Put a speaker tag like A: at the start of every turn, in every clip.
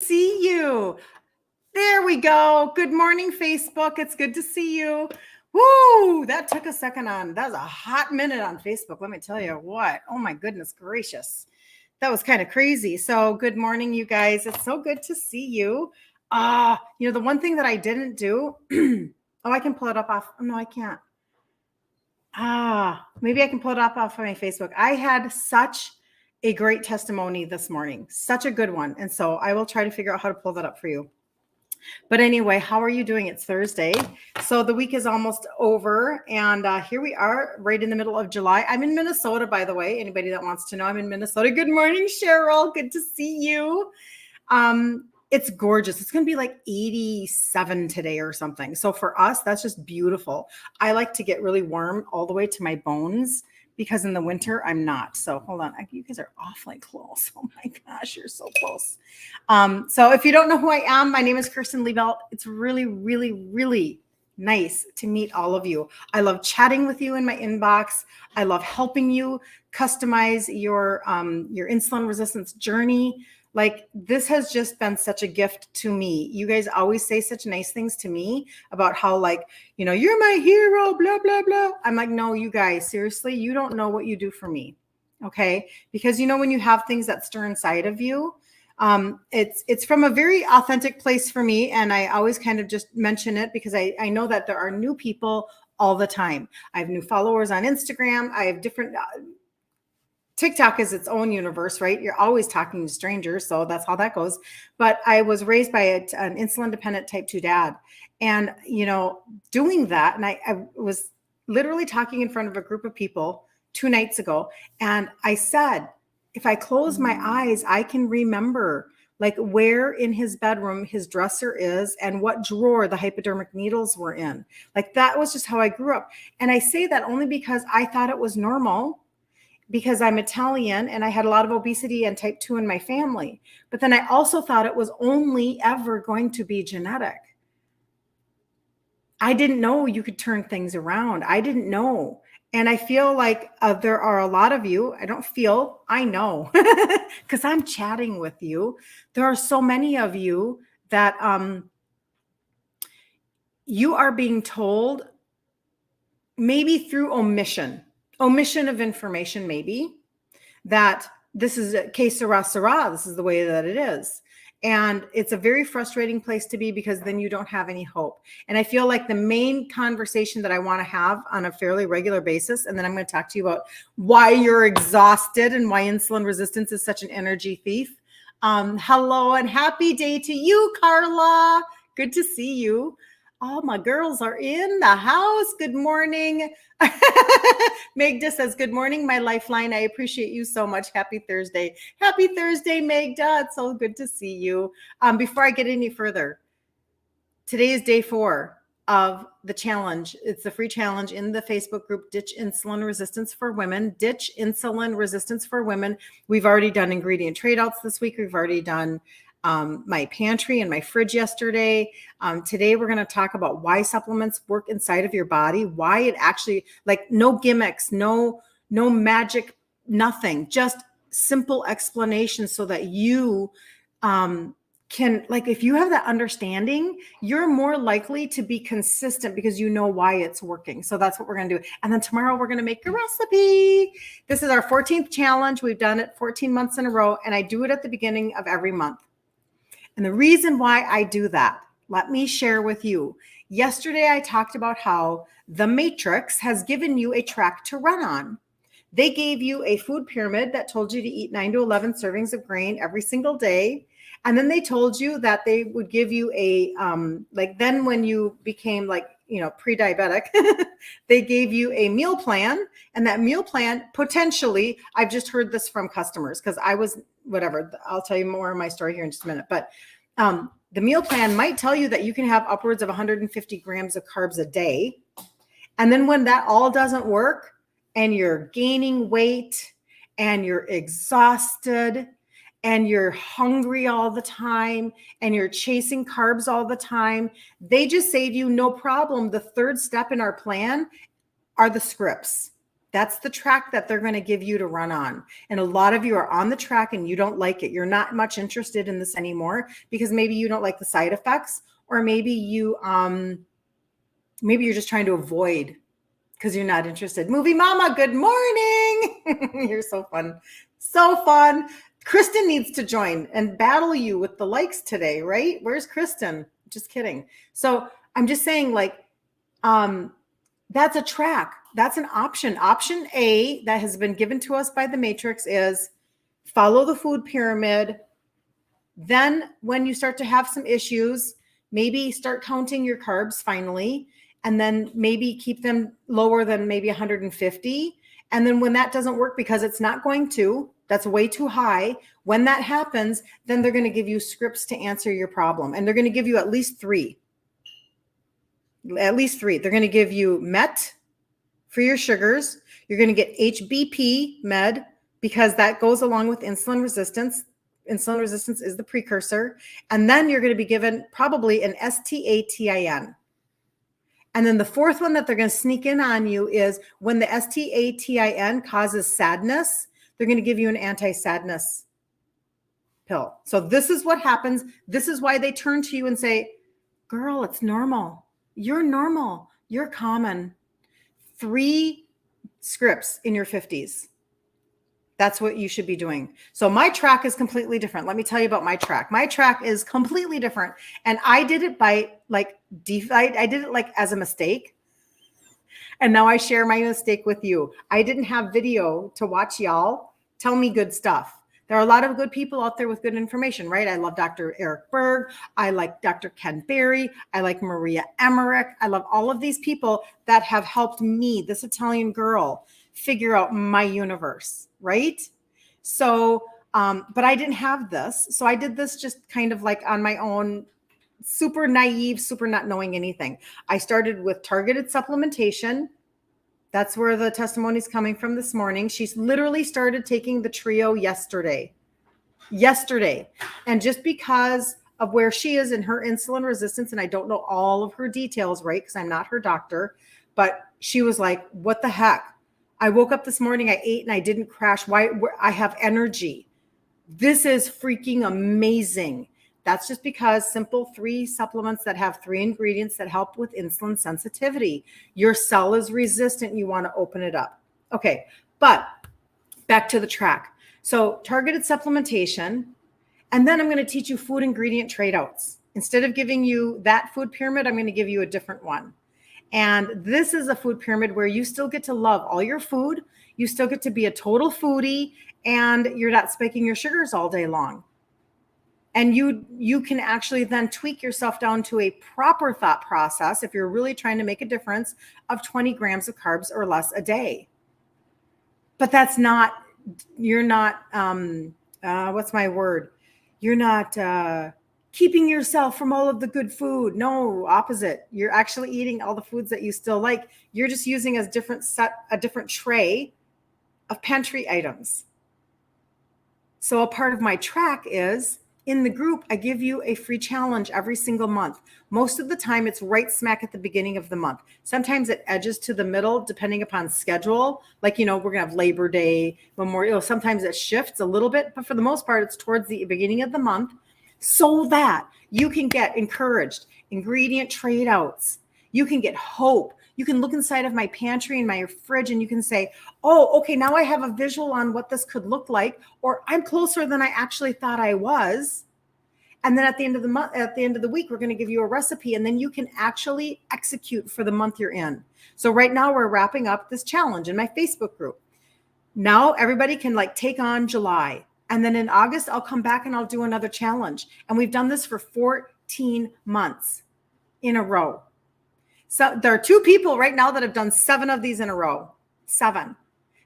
A: See you. There we go. Good morning, Facebook. It's good to see you. Woo! That took a second on. That was a hot minute on Facebook. Let me tell you what. Oh my goodness gracious. That was kind of crazy. So good morning, you guys. It's so good to see you. The one thing that I didn't do. Oh, I can pull it up off. Oh, no, I can't. Maybe I can pull it up off of my Facebook. I had such a great testimony this morning, such a good one. And so I will try to figure out how to pull that up for you. But anyway, how are you doing? It's Thursday. So the week is almost over. And here we are right in the middle of July. I'm in Minnesota, by the way. Anybody that wants to know, I'm in Minnesota. Good morning, Cheryl. Good to see you. It's gorgeous. It's going to be like 87 today or something. So for us, that's just beautiful. I like to get really warm all the way to my bones because in the winter I'm not. So hold on. You guys are awfully close. Oh my gosh, you're so close. So if you don't know who I am, my name is Kirsten Liebelt. It's really, really, really nice to meet all of you. I love chatting with you in my inbox. I love helping you customize your insulin resistance journey. Like, this has just been such a gift to me. You guys always say such nice things to me about how, like, you're my hero, blah, blah, blah. I'm like, no, you guys, seriously, you don't know what you do for me. Okay. Because when you have things that stir inside of you, it's from a very authentic place for me. And I always kind of just mention it because I know that there are new people all the time. I have new followers on Instagram. I have different TikTok is its own universe, right? You're always talking to strangers. So that's how that goes. But I was raised by an insulin dependent type 2 dad. And, doing that, and I was literally talking in front of a group of people 2 nights ago. And I said, if I close my eyes, I can remember like where in his bedroom his dresser is and what drawer the hypodermic needles were in. Like, that was just how I grew up. And I say that only because I thought it was normal, because I'm Italian and I had a lot of obesity and type 2 in my family. But then I also thought it was only ever going to be genetic. I didn't know you could turn things around. I didn't know. And I feel like there are a lot of you, I know, because I'm chatting with you. There are so many of you that you are being told, maybe through omission of information, maybe, that this is a que sera, sera. This is the way that it is. And it's a very frustrating place to be because then you don't have any hope. And I feel like the main conversation that I want to have on a fairly regular basis, and then I'm going to talk to you about why you're exhausted and why insulin resistance is such an energy thief. Hello and happy day to you, Carla. Good to see you. All my girls are in the house. Good morning. Megda says, good morning, my lifeline. I appreciate you so much. Happy Thursday. Happy Thursday, Megda. It's so good to see you. Before I get any further, today is day 4 of the challenge. It's the free challenge in the Facebook group, Ditch Insulin Resistance for Women. Ditch Insulin Resistance for Women. We've already done ingredient trade outs this week. We've already done my pantry and my fridge yesterday. Today, we're going to talk about why supplements work inside of your body, why it actually, like, no gimmicks, no magic, nothing, just simple explanations so that you can, like, if you have that understanding, you're more likely to be consistent because you know why it's working. So that's what we're going to do. And then tomorrow we're going to make a recipe. This is our 14th challenge. We've done it 14 months in a row, and I do it at the beginning of every month. And the reason why I do that, let me share with you. Yesterday, I talked about how the Matrix has given you a track to run on. They gave you a food pyramid that told you to eat 9 to 11 servings of grain every single day. And then they told you that they would give you a, then when you became pre-diabetic, they gave you a meal plan. And that meal plan, potentially, I've just heard this from customers because I was, whatever, I'll tell you more of my story here in just a minute. But the meal plan might tell you that you can have upwards of 150 grams of carbs a day. And then when that all doesn't work and you're gaining weight and you're exhausted and you're hungry all the time and you're chasing carbs all the time, they just say to you, no problem. The third step in our plan are the scripts. That's the track that they're going to give you to run on. And a lot of you are on the track and you don't like it. You're not much interested in this anymore because maybe you don't like the side effects, or maybe maybe you're just trying to avoid because you're not interested. Movie Mama, good morning. You're so fun. So fun. Kristen needs to join and battle you with the likes today, right? Where's Kristen? Just kidding. So I'm just saying, like, that's a track. That's an option. Option A that has been given to us by the Matrix is follow the food pyramid. Then when you start to have some issues, maybe start counting your carbs finally, and then maybe keep them lower than maybe 150. And then when that doesn't work, because it's not going to, that's way too high. When that happens, then they're going to give you scripts to answer your problem. And they're going to give you at least three. At least three. They're going to give you MET for your sugars. You're going to get HBP med because that goes along with insulin resistance. Insulin resistance is the precursor. And then you're going to be given probably an STATIN. And then the fourth one that they're going to sneak in on you is when the STATIN causes sadness, they're going to give you an anti-sadness pill. So this is what happens. This is why they turn to you and say, girl, it's normal. You're normal. You're common. 3 scripts in your 50s. That's what you should be doing. So my track is completely different. Let me tell you about my track. My track is completely different. And I did it by I did it like as a mistake. And now I share my mistake with you. I didn't have video to watch y'all tell me good stuff. There are a lot of good people out there with good information, right? I love Dr. Eric Berg. I like Dr. Ken Berry. I like Maria Emmerich. I love all of these people that have helped me, this Italian girl, figure out my universe, right? So, but I didn't have this. So I did this just kind of like on my own, super naive, super not knowing anything. I started with targeted supplementation. That's where the testimony is coming from this morning. She's literally started taking the trio yesterday. And just because of where she is in her insulin resistance, and I don't know all of her details, right? Because I'm not her doctor, but she was like, what the heck? I woke up this morning, I ate and I didn't crash. Why? I have energy. This is freaking amazing. That's just because simple 3 supplements that have 3 ingredients that help with insulin sensitivity. Your cell is resistant. You want to open it up. Okay, but back to the track. So targeted supplementation, and then I'm going to teach you food ingredient trade-outs. Instead of giving you that food pyramid, I'm going to give you a different one. And this is a food pyramid where you still get to love all your food. You still get to be a total foodie, and you're not spiking your sugars all day long. And you can actually then tweak yourself down to a proper thought process if you're really trying to make a difference of 20 grams of carbs or less a day. But you're not, what's my word? You're not keeping yourself from all of the good food. No, opposite. You're actually eating all the foods that you still like. You're just using a different tray of pantry items. So a part of my track is, in the group, I give you a free challenge every single month. Most of the time, it's right smack at the beginning of the month. Sometimes it edges to the middle, depending upon schedule. Like, we're going to have Labor Day, Memorial. Sometimes it shifts a little bit, but for the most part, it's towards the beginning of the month so that you can get encouraged, ingredient trade outs. You can get hope. You can look inside of my pantry and my fridge and you can say, oh, okay, now I have a visual on what this could look like, or I'm closer than I actually thought I was. And then at the end of the month, at the end of the week, we're going to give you a recipe and then you can actually execute for the month you're in. So right now we're wrapping up this challenge in my Facebook group. Now everybody can take on July. And then in August, I'll come back and I'll do another challenge. And we've done this for 14 months in a row. So there are 2 people right now that have done 7 of these in a row. 7.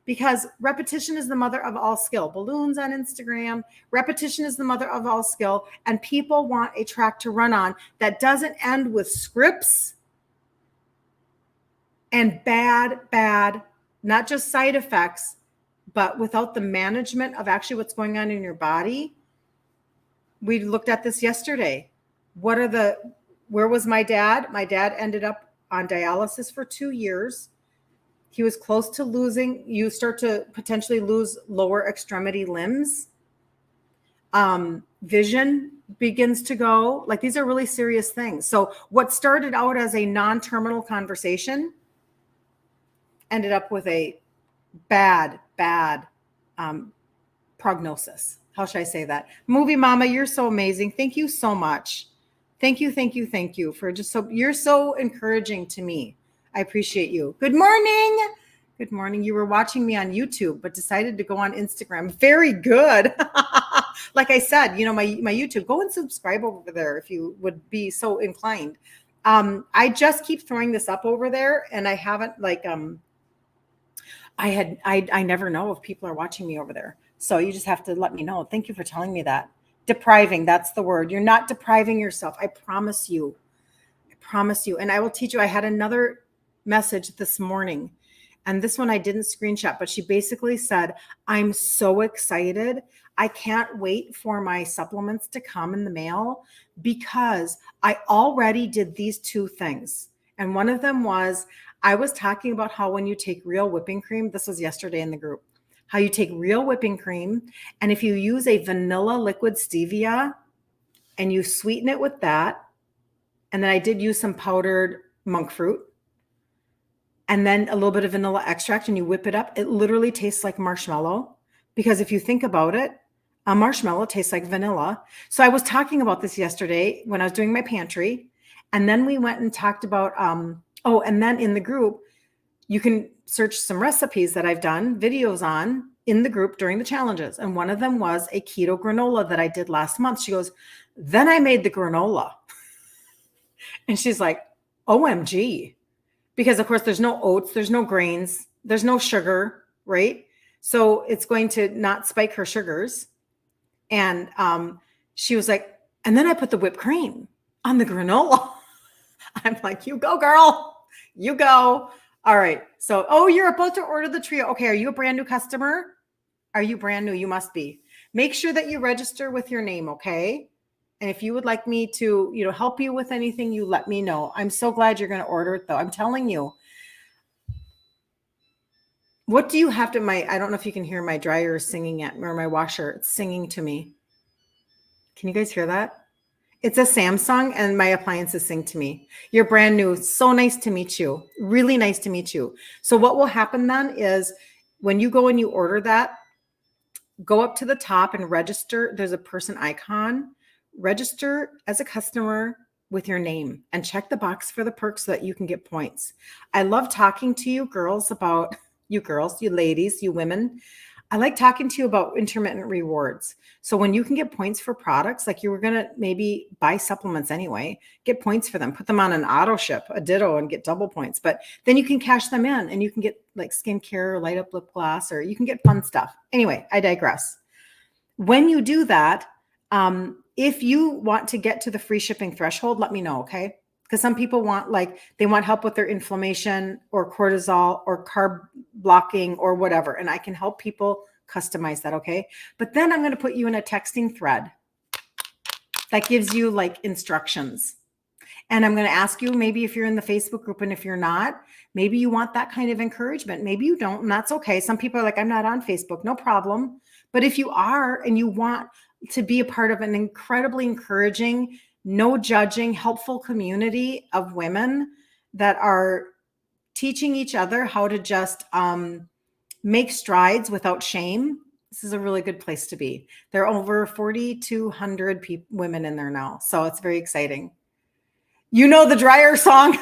A: Because repetition is the mother of all skill. Balloons on Instagram. Repetition is the mother of all skill. And people want a track to run on that doesn't end with scripts and bad, not just side effects, but without the management of actually what's going on in your body. We looked at this yesterday. Where was my dad? My dad ended up on dialysis for 2 years. He was close to losing. You start to potentially lose lower extremity limbs. Vision begins to go. Like, these are really serious things. So what started out as a non-terminal conversation ended up with a bad prognosis. How should I say that? Movie Mama, you're so amazing. Thank you so much. Thank you for just you're so encouraging to me. I appreciate you. Good morning. Good morning. You were watching me on YouTube, but decided to go on Instagram. Very good. Like I said, you know, my YouTube, go and subscribe over there if you would be so inclined. I just keep throwing this up over there, and I haven't I never know if people are watching me over there. So you just have to let me know. Thank you for telling me that. Depriving, that's the word. You're not depriving yourself. I promise you. I promise you. And I will teach you. I had another message this morning, and this one I didn't screenshot, but she basically said, I'm so excited. I can't wait for my supplements to come in the mail because I already did these two things. And one of them was, I was talking about how when you take real whipping cream, this was yesterday in the group, how you take real whipping cream, and if you use a vanilla liquid stevia and you sweeten it with that, and then I did use some powdered monk fruit, and then a little bit of vanilla extract, and you whip it up, it literally tastes like marshmallow. Because if you think about it, a marshmallow tastes like vanilla. So I was talking about this yesterday when I was doing my pantry, and then we went and talked about, and then in the group, you can search some recipes that I've done videos on in the group during the challenges. And one of them was a keto granola that I did last month. She goes, then I made the granola. And she's like, OMG. Because of course there's no oats, there's no grains, there's no sugar, right? So it's going to not spike her sugars. And she was like, and then I put the whipped cream on the granola. I'm like, you go, girl, you go. All right. So, you're about to order the trio. Okay. Are you a brand new customer? Are you brand new? You must be. Make sure that you register with your name. Okay. And if you would like me to, help you with anything, you let me know. I'm so glad you're going to order it though. I'm telling you. What do you have to I don't know if you can hear my dryer singing or my washer. It's singing to me. Can you guys hear that? It's a Samsung, and my appliances sing to me. You're brand new. So nice to meet you. Really nice to meet you. So what will happen then is when you go and you order that, go up to the top and register. There's a person icon. Register as a customer with your name and check the box for the perks so that you can get points. I love talking to you girls about, you girls, you ladies, you women. I like talking to you about intermittent rewards. So when you can get points for products, like you were going to maybe buy supplements anyway, get points for them, put them on an auto ship, a ditto, and get double points. But then you can cash them in and you can get like skincare, light up lip gloss, or you can get fun stuff. Anyway, I digress. When you do that, if you want to get to the free shipping threshold, let me know, okay? Because some people they want help with their inflammation or cortisol or carb blocking or whatever. And I can help people customize that, okay? But then I'm going to put you in a texting thread that gives you like instructions. And I'm going to ask you, maybe if you're in the Facebook group, and if you're not, maybe you want that kind of encouragement. Maybe you don't, and that's okay. Some people are like, I'm not on Facebook, no problem. But if you are and you want to be a part of an incredibly encouraging, no judging, helpful community of women that are teaching each other how to just make strides without shame, this is a really good place to be. There are over 4,200 women in there now. So it's very exciting. You know the dryer song.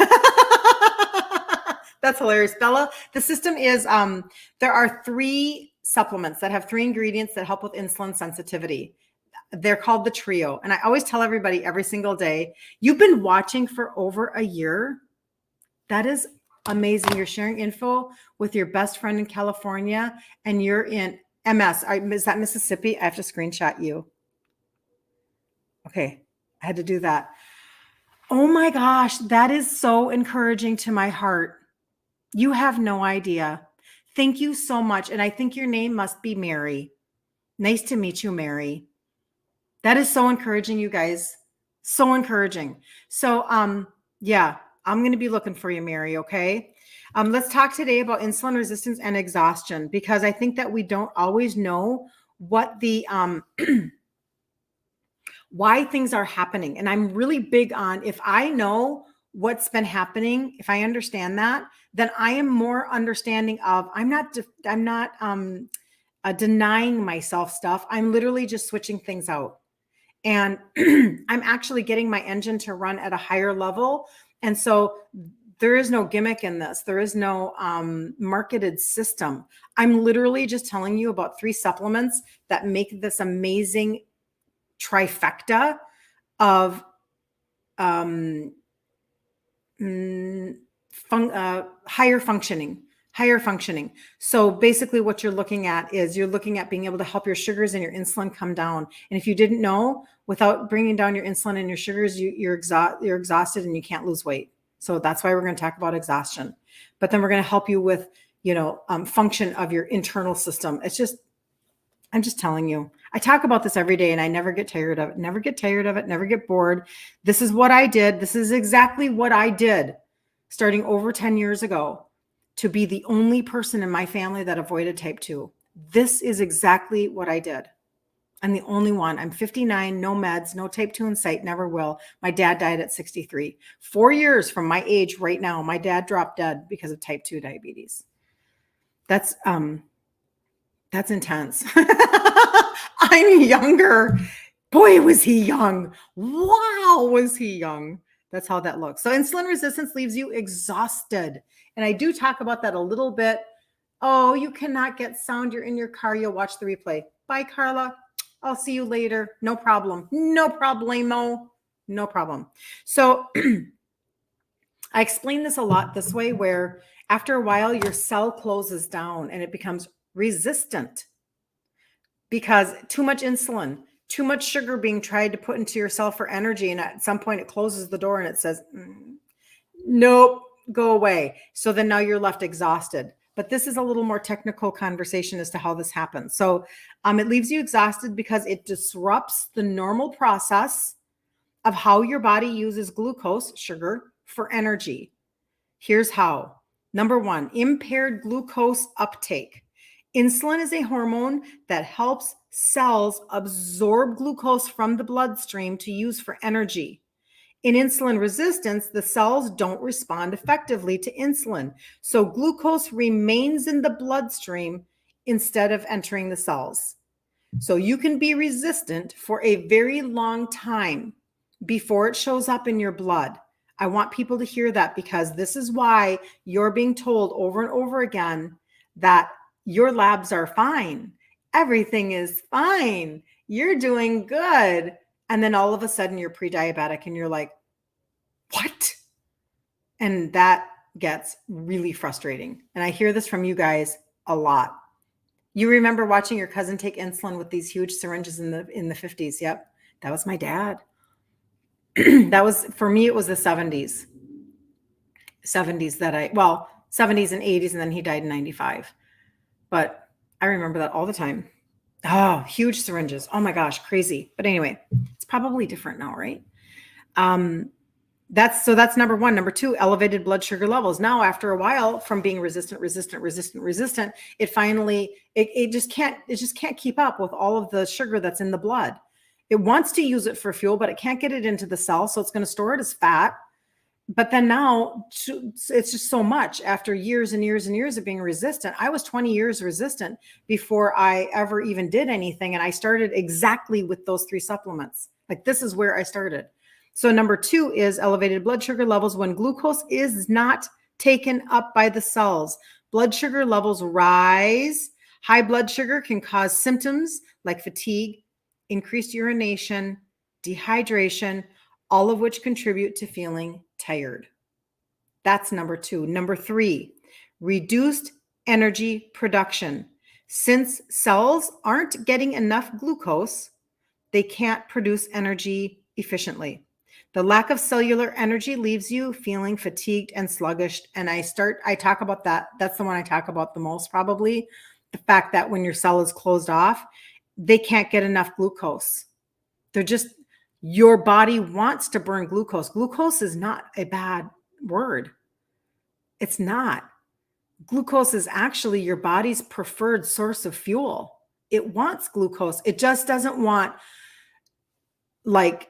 A: That's hilarious. Bella, the system is, there are 3 supplements that have 3 ingredients that help with insulin sensitivity. They're called the trio. And I always tell everybody every single day, you've been watching for over a year. That is amazing. You're sharing info with your best friend in California, and you're in MS. Is that Mississippi? I have to screenshot you. Okay. I had to do that. Oh my gosh. That is so encouraging to my heart. You have no idea. Thank you so much. And I think your name must be Mary. Nice to meet you, Mary. That is so encouraging, you guys. So encouraging. So, yeah, I'm going to be looking for you, Mary. Okay. Let's talk today about insulin resistance and exhaustion, because I think that we don't always know what the why things are happening. And I'm really big on, if I know what's been happening, if I understand that, then I am more understanding of, I'm not denying myself stuff. I'm literally just switching things out. And I'm actually getting my engine to run at a higher level. And so there is no gimmick in this. There is no marketed system. I'm literally just telling you about 3 supplements that make this amazing trifecta of higher functioning. So basically what you're looking at is you're looking at being able to help your sugars and your insulin come down. And if you didn't know, without bringing down your insulin and your sugars, you're exhausted and you can't lose weight. So that's why we're going to talk about exhaustion. But then we're going to help you with, function of your internal system. I'm just telling you, I talk about this every day and I never get tired of it, never get bored. This is what I did. This is exactly what I did starting over 10 years ago to be the only person in my family that avoided type 2. This is exactly what I did. I'm the only one. I'm 59, no meds, no type 2 in sight, never will. My dad died at 63. 4 years from my age right now, my dad dropped dead because of type 2 diabetes. That's intense. I'm younger. Boy, was he young. Wow, was he young. That's how that looks. So insulin resistance leaves you exhausted. And I do talk about that a little bit. Oh, you cannot get sound. You're in your car. You'll watch the replay. Bye, Carla. I'll see you later. No problem. No problemo. No problem. So I explain this a lot this way, where after a while, your cell closes down and it becomes resistant because too much insulin, too much sugar being tried to put into your cell for energy. And at some point it closes the door and it says, nope, go away. So then now you're left exhausted. But this is a little more technical conversation as to how this happens. So it leaves you exhausted because it disrupts the normal process of how your body uses glucose, sugar, for energy. Here's how. Number 1, impaired glucose uptake. Insulin is a hormone that helps cells absorb glucose from the bloodstream to use for energy. In insulin resistance, the cells don't respond effectively to insulin, so glucose remains in the bloodstream instead of entering the cells. So you can be resistant for a very long time before it shows up in your blood. I want people to hear that, because this is why you're being told over and over again that your labs are fine. Everything is fine. You're doing good. And then all of a sudden you're pre-diabetic and you're like, what? And that gets really frustrating. And I hear this from you guys a lot. You remember watching your cousin take insulin with these huge syringes in the 50s. Yep. That was my dad. That was, for me, it was the 70s. 70s and 80s, and then he died in 95. But I remember that all the time. Oh, huge syringes. Oh my gosh, crazy. But anyway, it's probably different now, right? That's number 1. Number 2, elevated blood sugar levels. Now, after a while from being resistant, it finally, it just can't keep up with all of the sugar that's in the blood. It wants to use it for fuel, but it can't get it into the cell. So it's going to store it as fat. But then now it's just so much after years and years and years of being resistant. I was 20 years resistant before I ever even did anything. And I started exactly with those 3 supplements. Like, this is where I started. So number 2 is elevated blood sugar levels when glucose is not taken up by the cells. Blood sugar levels rise. High blood sugar can cause symptoms like fatigue, increased urination, dehydration, all of which contribute to feeling tired. That's number 2. Number 3, reduced energy production. Since cells aren't getting enough glucose, they can't produce energy efficiently. The lack of cellular energy leaves you feeling fatigued and sluggish. And I talk about that. That's the one I talk about the most, probably. The fact that when your cell is closed off, they can't get enough glucose. Your body wants to burn glucose. Glucose is not a bad word. It's not. Glucose is actually your body's preferred source of fuel. It wants glucose. It just doesn't want like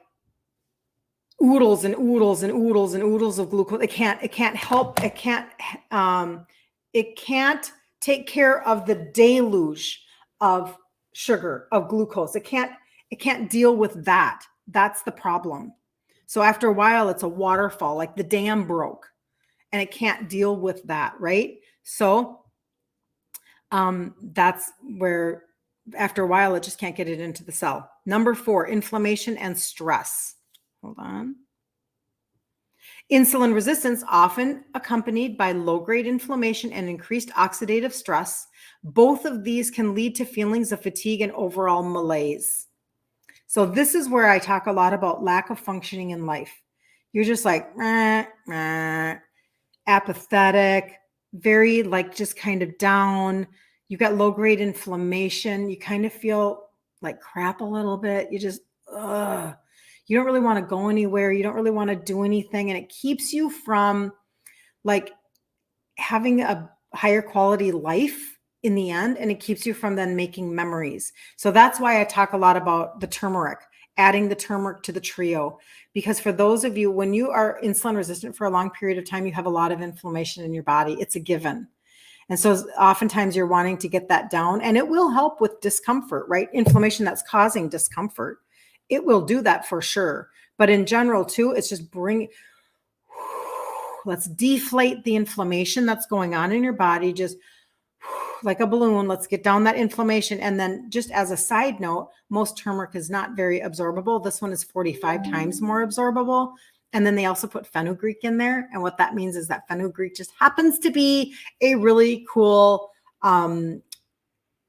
A: oodles and oodles and oodles and oodles of glucose. It can't help, it can't take care of the deluge of sugar, of glucose. It can't deal with that. That's the problem. So after a while, it's a waterfall, like the dam broke and it can't deal with that, right? So that's where after a while, it just can't get it into the cell. Number 4, inflammation and stress. Hold on. Insulin resistance, often accompanied by low-grade inflammation and increased oxidative stress. Both of these can lead to feelings of fatigue and overall malaise. So this is where I talk a lot about lack of functioning in life. You're just like, apathetic, very like just kind of down. You got low-grade inflammation. You kind of feel like crap a little bit. You just, you don't really want to go anywhere. You don't really want to do anything. And it keeps you from like having a higher quality life in the end. And it keeps you from then making memories. So that's why I talk a lot about the turmeric, adding the turmeric to the trio. Because for those of you, when you are insulin resistant for a long period of time, you have a lot of inflammation in your body. It's a given. And so oftentimes you're wanting to get that down, and it will help with discomfort, right? Inflammation that's causing discomfort. It will do that for sure. But in general too, it's just let's deflate the inflammation that's going on in your body. Just like a balloon, let's get down that inflammation. And then just as a side note, most turmeric is not very absorbable. This one is 45 times more absorbable. And then they also put fenugreek in there. And what that means is that fenugreek just happens to be a really cool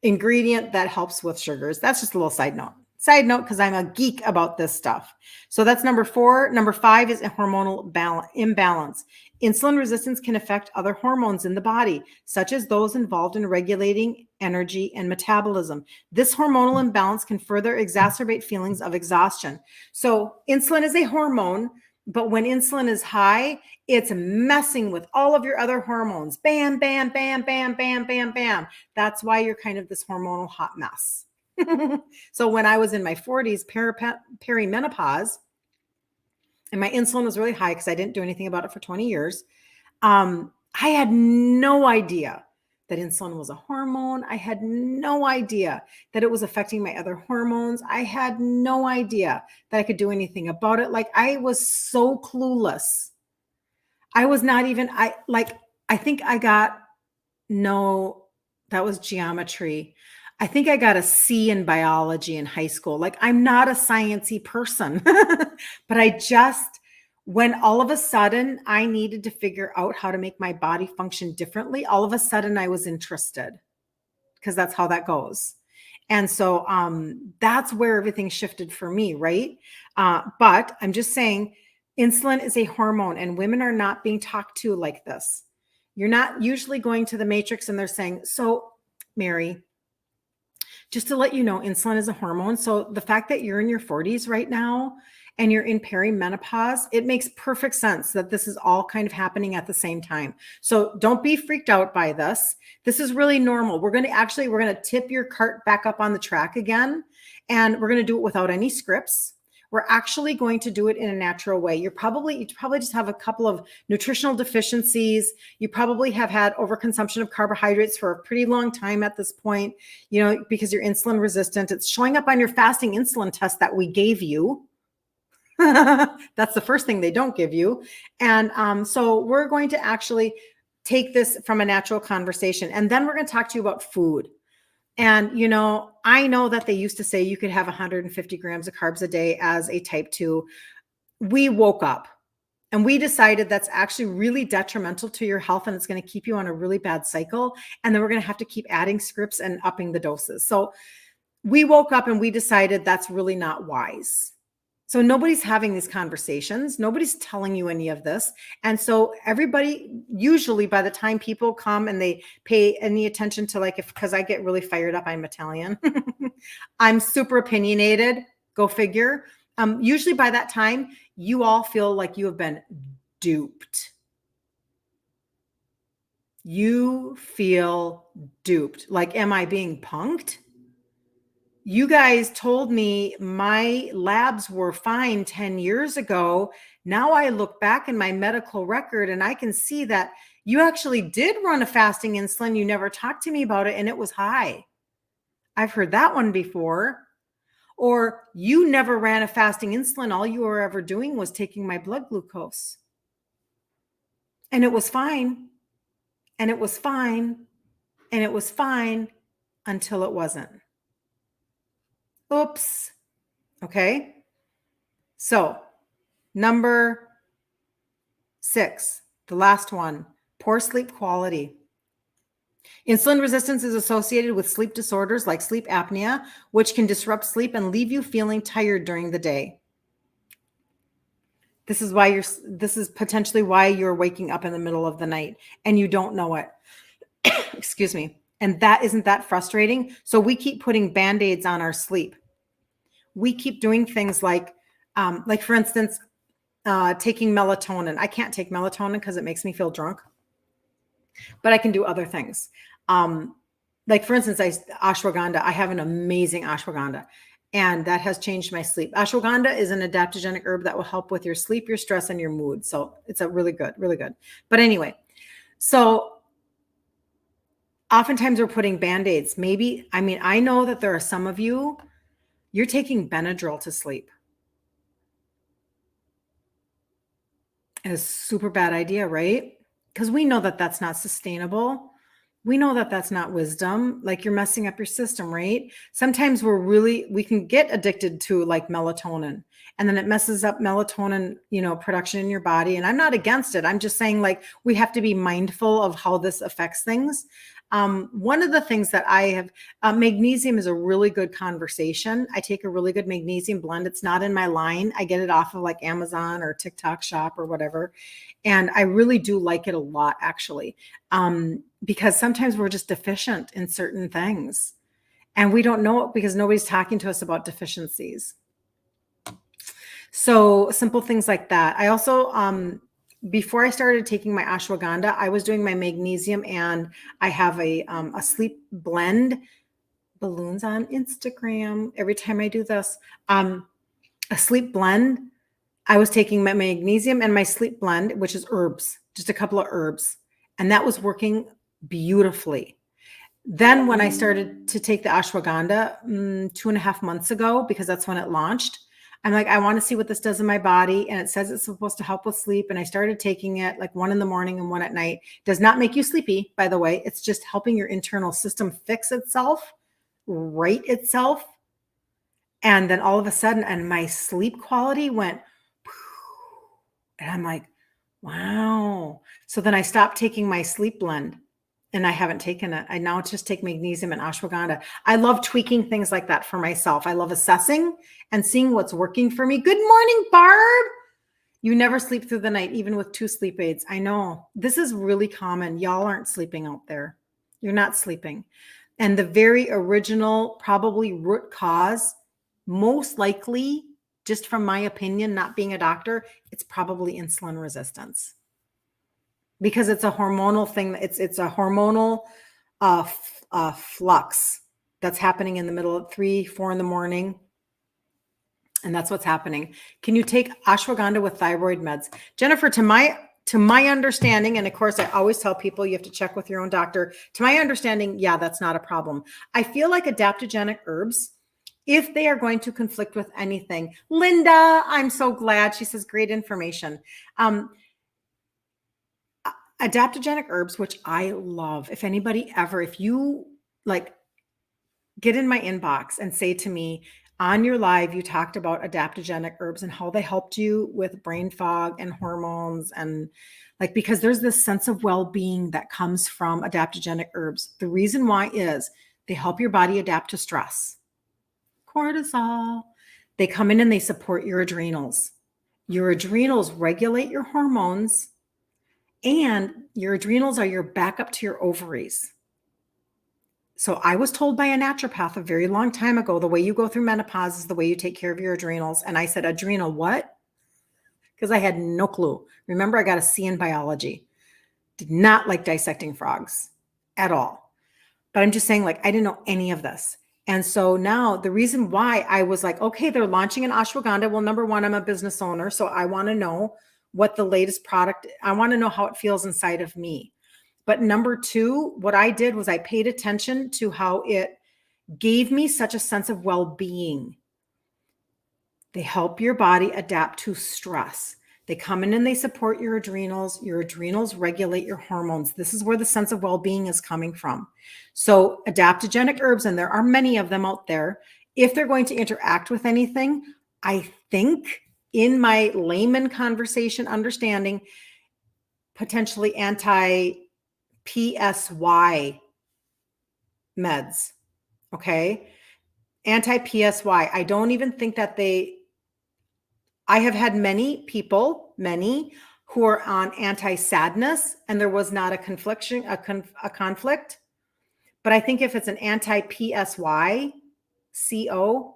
A: ingredient that helps with sugars. That's just a little side note. Because I'm a geek about this stuff. So that's number 4. Number 5 is a hormonal imbalance. Insulin resistance can affect other hormones in the body, such as those involved in regulating energy and metabolism. This hormonal imbalance can further exacerbate feelings of exhaustion. So insulin is a hormone, but when insulin is high, it's messing with all of your other hormones. Bam, bam, bam, bam, bam, bam, bam. That's why you're kind of this hormonal hot mess. So when I was in my 40s, perimenopause, and my insulin was really high because I didn't do anything about it for 20 years, I had no idea that insulin was a hormone. I had no idea that it was affecting my other hormones. I had no idea that I could do anything about it. Like I was so clueless. I was not even, I think I got, no, that was geometry. I think I got a C in biology in high school. Like I'm not a sciencey person, but I just, when all of a sudden I needed to figure out how to make my body function differently, all of a sudden I was interested because that's how that goes. And so that's where everything shifted for me, right? But I'm just saying insulin is a hormone and women are not being talked to like this. You're not usually going to the matrix and they're saying, so Mary, just to let you know, insulin is a hormone. So the fact that you're in your 40s right now and you're in perimenopause, it makes perfect sense that this is all kind of happening at the same time. So don't be freaked out by this. This is really normal. We're going to tip your cart back up on the track again, and we're going to do it without any scripts. We're actually going to do it in a natural way. You probably just have a couple of nutritional deficiencies. You probably have had overconsumption of carbohydrates for a pretty long time at this point, because you're insulin resistant. It's showing up on your fasting insulin test that we gave you. That's the first thing they don't give you. And so we're going to actually take this from a natural conversation. And then we're going to talk to you about food. And, I know that they used to say you could have 150 grams of carbs a day as a type 2. We woke up and we decided that's actually really detrimental to your health and it's going to keep you on a really bad cycle. And then we're going to have to keep adding scripts and upping the doses. So we woke up and we decided that's really not wise. So nobody's having these conversations. Nobody's telling you any of this. And so everybody, usually by the time people come and they pay any attention to because I get really fired up, I'm Italian. I'm super opinionated, go figure. Usually by that time, you all feel like you have been duped. You feel duped. Like, am I being punked? You guys told me my labs were fine 10 years ago. Now I look back in my medical record and I can see that you actually did run a fasting insulin. You never talked to me about it and it was high. I've heard that one before. Or you never ran a fasting insulin. All you were ever doing was taking my blood glucose. And it was fine. And it was fine. And it was fine until it wasn't. Oops. Okay. So, number 6, the last one, poor sleep quality. Insulin resistance is associated with sleep disorders like sleep apnea, which can disrupt sleep and leave you feeling tired during the day. This is potentially why you're waking up in the middle of the night and you don't know it. Excuse me. And isn't that frustrating? So we keep putting Band-Aids on our sleep. We keep doing things like for instance, taking melatonin. I can't take melatonin because it makes me feel drunk, but I can do other things. Like for instance, ashwagandha. I have an amazing ashwagandha, and that has changed my sleep. Ashwagandha is an adaptogenic herb that will help with your sleep, your stress, and your mood. So it's a really good, really good. But anyway, so oftentimes we're putting Band-Aids. I know that there are some of you, you're taking Benadryl to sleep. It's a super bad idea, right? Because we know that that's not sustainable. We know that that's not wisdom. Like, you're messing up your system, right? Sometimes we can get addicted to like melatonin, and then it messes up melatonin, production in your body. And I'm not against it. I'm just saying, like, we have to be mindful of how this affects things. One of the things that I have, magnesium is a really good conversation. I take a really good magnesium blend. It's not in my line. I get it off of like Amazon or TikTok Shop or whatever. And I really do like it a lot, actually, because sometimes we're just deficient in certain things and we don't know it because nobody's talking to us about deficiencies. So simple things like that. I also, before I started taking my ashwagandha, I was doing my magnesium, and I have a sleep blend. Balloons on Instagram. Every time I do this, a sleep blend. I was taking my magnesium and my sleep blend, which is herbs, just a couple of herbs, and that was working beautifully. Then when I started to take the ashwagandha 2.5 months ago, because that's when it launched, I'm like, I want to see what this does in my body. And it says it's supposed to help with sleep. And I started taking it like 1 a.m. and 1 p.m. Does not make you sleepy, by the way. It's just helping your internal system fix itself, right itself. And then all of a sudden, and my sleep quality went, and I'm like, wow. So then I stopped taking my sleep blend, and I haven't taken it. I now just take magnesium and ashwagandha. I love tweaking things like that for myself. I love assessing and seeing what's working for me. Good morning, Barb. You never sleep through the night, even with 2 sleep aids. I know this is really common. Y'all aren't sleeping out there. You're not sleeping. And the very original, probably root cause, most likely, just from my opinion, not being a doctor, it's probably insulin resistance. Because it's a hormonal thing. It's a hormonal flux that's happening in the middle of 3, 4 in the morning. And that's what's happening. Can you take ashwagandha with thyroid meds? Jennifer, to my understanding, and of course I always tell people you have to check with your own doctor. To my understanding, yeah, that's not a problem. I feel like adaptogenic herbs, if they are going to conflict with anything. Linda, I'm so glad. She says great information. Adaptogenic herbs, which I love. If you like, get in my inbox and say to me, on your live, you talked about adaptogenic herbs and how they helped you with brain fog and hormones, and like, because there's this sense of well-being that comes from adaptogenic herbs. The reason why is they help your body adapt to stress. Cortisol. They come in and they support your adrenals. Your adrenals regulate your hormones, and your adrenals are your backup to your ovaries. So I was told by a naturopath a very long time ago, the way you go through menopause is the way you take care of your adrenals. And I said, adrenal what? Because I had no clue. Remember, I got a C in biology. Did not like dissecting frogs at all. But I'm just saying, like, I didn't know any of this. And so now the reason why I was like, okay, they're launching an ashwagandha. Well, number one, I'm a business owner. So I want to know what the latest product, I want to know how it feels inside of me. But number two, what I did was I paid attention to how it gave me such a sense of well-being. They help your body adapt to stress. They come in and they support your adrenals. Your adrenals regulate your hormones. This is where the sense of well-being is coming from. So adaptogenic herbs, and there are many of them out there, if they're going to interact with anything, I think in my layman conversation understanding, potentially anti-PSY meds, okay? Anti-PSY. I don't even think that I have had many people, who are on anti-sadness, and there was not a conflict. But I think if it's an anti-PSY, CHO,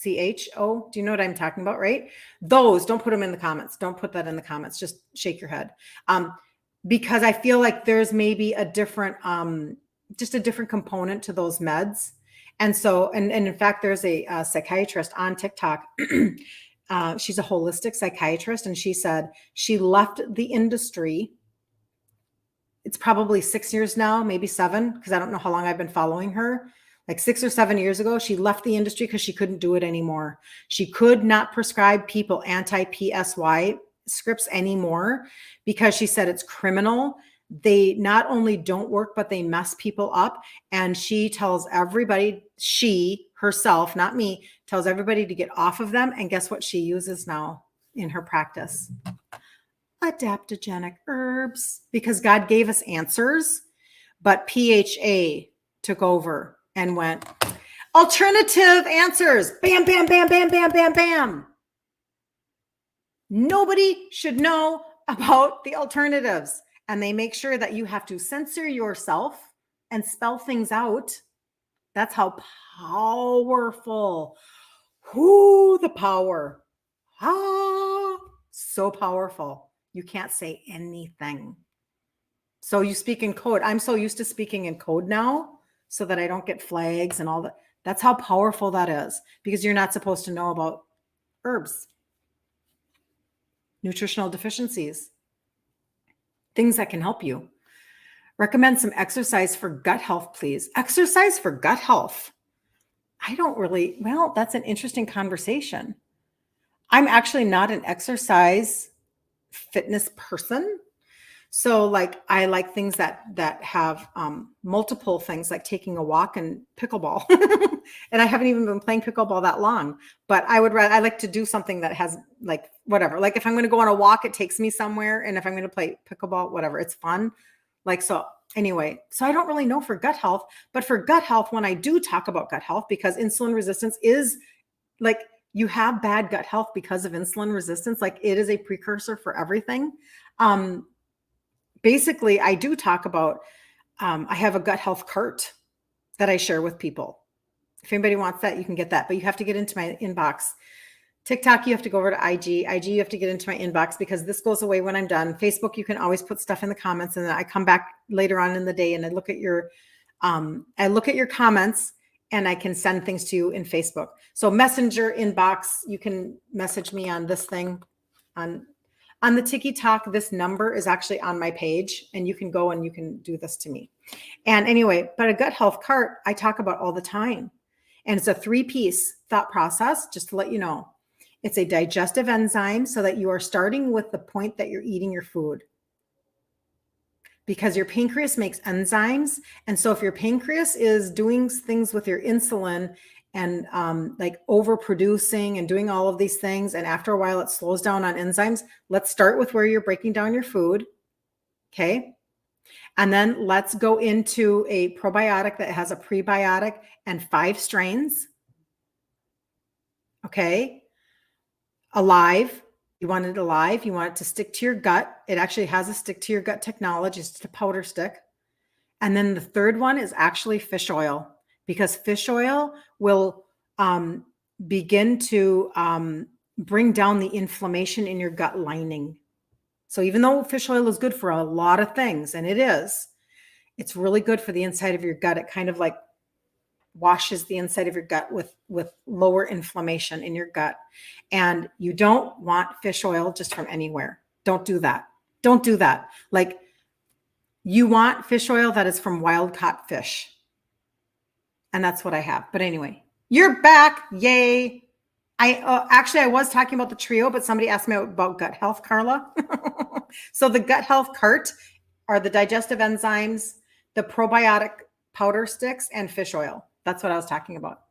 A: do you know what I'm talking about, right? Those, don't put them in the comments. Don't put that in the comments. Just shake your head. Because I feel like there's maybe a different, just a different component to those meds. And so, and in fact, there's a psychiatrist on TikTok. She's a holistic psychiatrist, and she said she left the industry. It's probably 6 years now, maybe 7, because I don't know how long I've been following her. Like 6 or 7 years ago, she left the industry because she couldn't do it anymore. She could not prescribe people anti-PSY scripts anymore because she said it's criminal. They not only don't work, but they mess people up. And she tells everybody, she herself, not me, tells everybody to get off of them. And guess what she uses now in her practice? Adaptogenic herbs, because God gave us answers, but PHA took over and went, alternative answers. Bam, bam, bam, bam, bam, bam, bam. Nobody should know about the alternatives. And they make sure that you have to censor yourself and spell things out. That's how powerful. Whoo, the power. Ah, so powerful. You can't say anything. So you speak in code. I'm so used to speaking in code now so that I don't get flags and all that. That's how powerful that is, because you're not supposed to know about herbs, nutritional deficiencies, things that can help you. Recommend some exercise for gut health, please. Exercise for gut health. Well, that's an interesting conversation. I'm actually not an exercise fitness person. So like, I like things that have multiple things, like taking a walk and pickleball. And I haven't even been playing pickleball that long, but I like to do something that has like, whatever. Like if I'm going to go on a walk, it takes me somewhere. And if I'm going to play pickleball, whatever, it's fun. Like, so anyway, so I don't really know for gut health, but for gut health, when I do talk about gut health, because insulin resistance is like, you have bad gut health because of insulin resistance. Like it is a precursor for everything. Basically, I do talk about, I have a gut health cart that I share with people. If anybody wants that, you can get that, but you have to get into my inbox. TikTok, you have to go over to IG. IG, you have to get into my inbox because this goes away when I'm done. Facebook, you can always put stuff in the comments, and then I come back later on in the day and I look at your comments, and I can send things to you in Facebook. So Messenger, inbox, you can message me on this thing. On the Tiki Talk, this number is actually on my page, and you can go and you can do this to me. And anyway, but a gut health cart, I talk about all the time. And it's a 3-piece thought process, just to let you know. It's a digestive enzyme so that you are starting with the point that you're eating your food. Because your pancreas makes enzymes. And so if your pancreas is doing things with your insulin and like overproducing and doing all of these things, and after a while it slows down on enzymes, let's start with where you're breaking down your food. Okay. And then let's go into a probiotic that has a prebiotic and 5 strains. Okay. Alive. You want it alive. You want it to stick to your gut. It actually has a stick to your gut technology. It's just a powder stick. And then the third one is actually fish oil, because fish oil will begin to bring down the inflammation in your gut lining. So even though fish oil is good for a lot of things, and it is, it's really good for the inside of your gut. It kind of like washes the inside of your gut with lower inflammation in your gut. And you don't want fish oil just from anywhere. Don't do that. Don't do that. Like, you want fish oil that is from wild caught fish. And that's what I have. But anyway, you're back. Yay. I was talking about the trio, but somebody asked me about gut health, Carla. So the gut health cart are the digestive enzymes, the probiotic powder sticks, and fish oil. That's what I was talking about.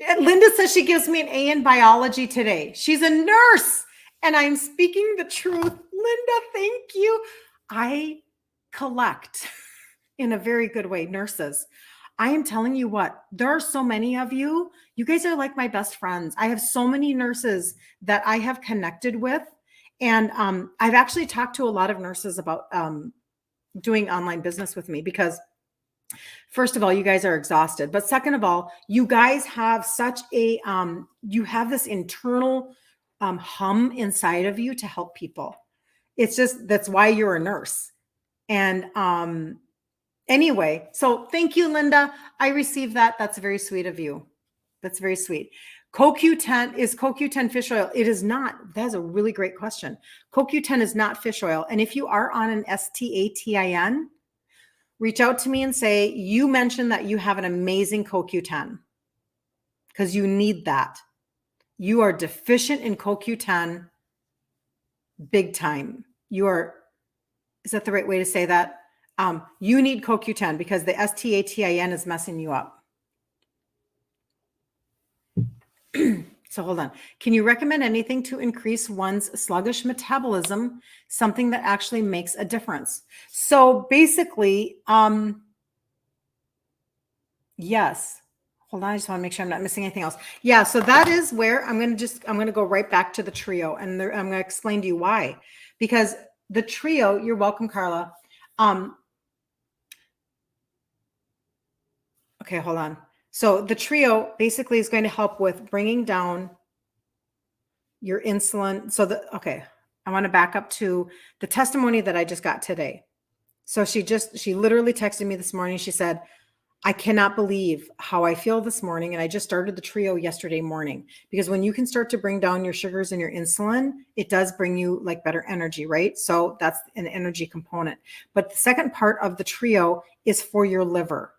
A: And Linda says she gives me an A in biology today. She's a nurse, and I'm speaking the truth. Linda, thank you. I collect in a very good way, nurses. I am telling you what, there are so many of you. You guys are like my best friends. I have so many nurses that I have connected with. And I've actually talked to a lot of nurses about doing online business with me because, first of all, you guys are exhausted. But second of all, you guys have such a, you have this internal hum inside of you to help people. It's just, that's why you're a nurse. And anyway, so thank you, Linda. I received that. That's very sweet of you. That's very sweet. CoQ10, is CoQ10 fish oil? It is not. That's a really great question. CoQ10 is not fish oil. And if you are on an STATIN, reach out to me and say, you mentioned that you have an amazing CoQ10 because you need that. You are deficient in CoQ10 big time. You are, is that the right way to say that? You need CoQ10 because the STATIN is messing you up. So hold on. Can you recommend anything to increase one's sluggish metabolism? Something that actually makes a difference. So basically, yes. Hold on. I just want to make sure I'm not missing anything else. Yeah. So that is where I'm going to go right back to the trio, and I'm going to explain to you why. Because the trio, you're welcome, Carla. Okay, hold on. So the trio basically is going to help with bringing down your insulin. So I want to back up to the testimony that I just got today. So she literally texted me this morning. She said, I cannot believe how I feel this morning. And I just started the trio yesterday morning, because when you can start to bring down your sugars and your insulin, it does bring you like better energy, right? So that's an energy component. But the second part of the trio is for your liver.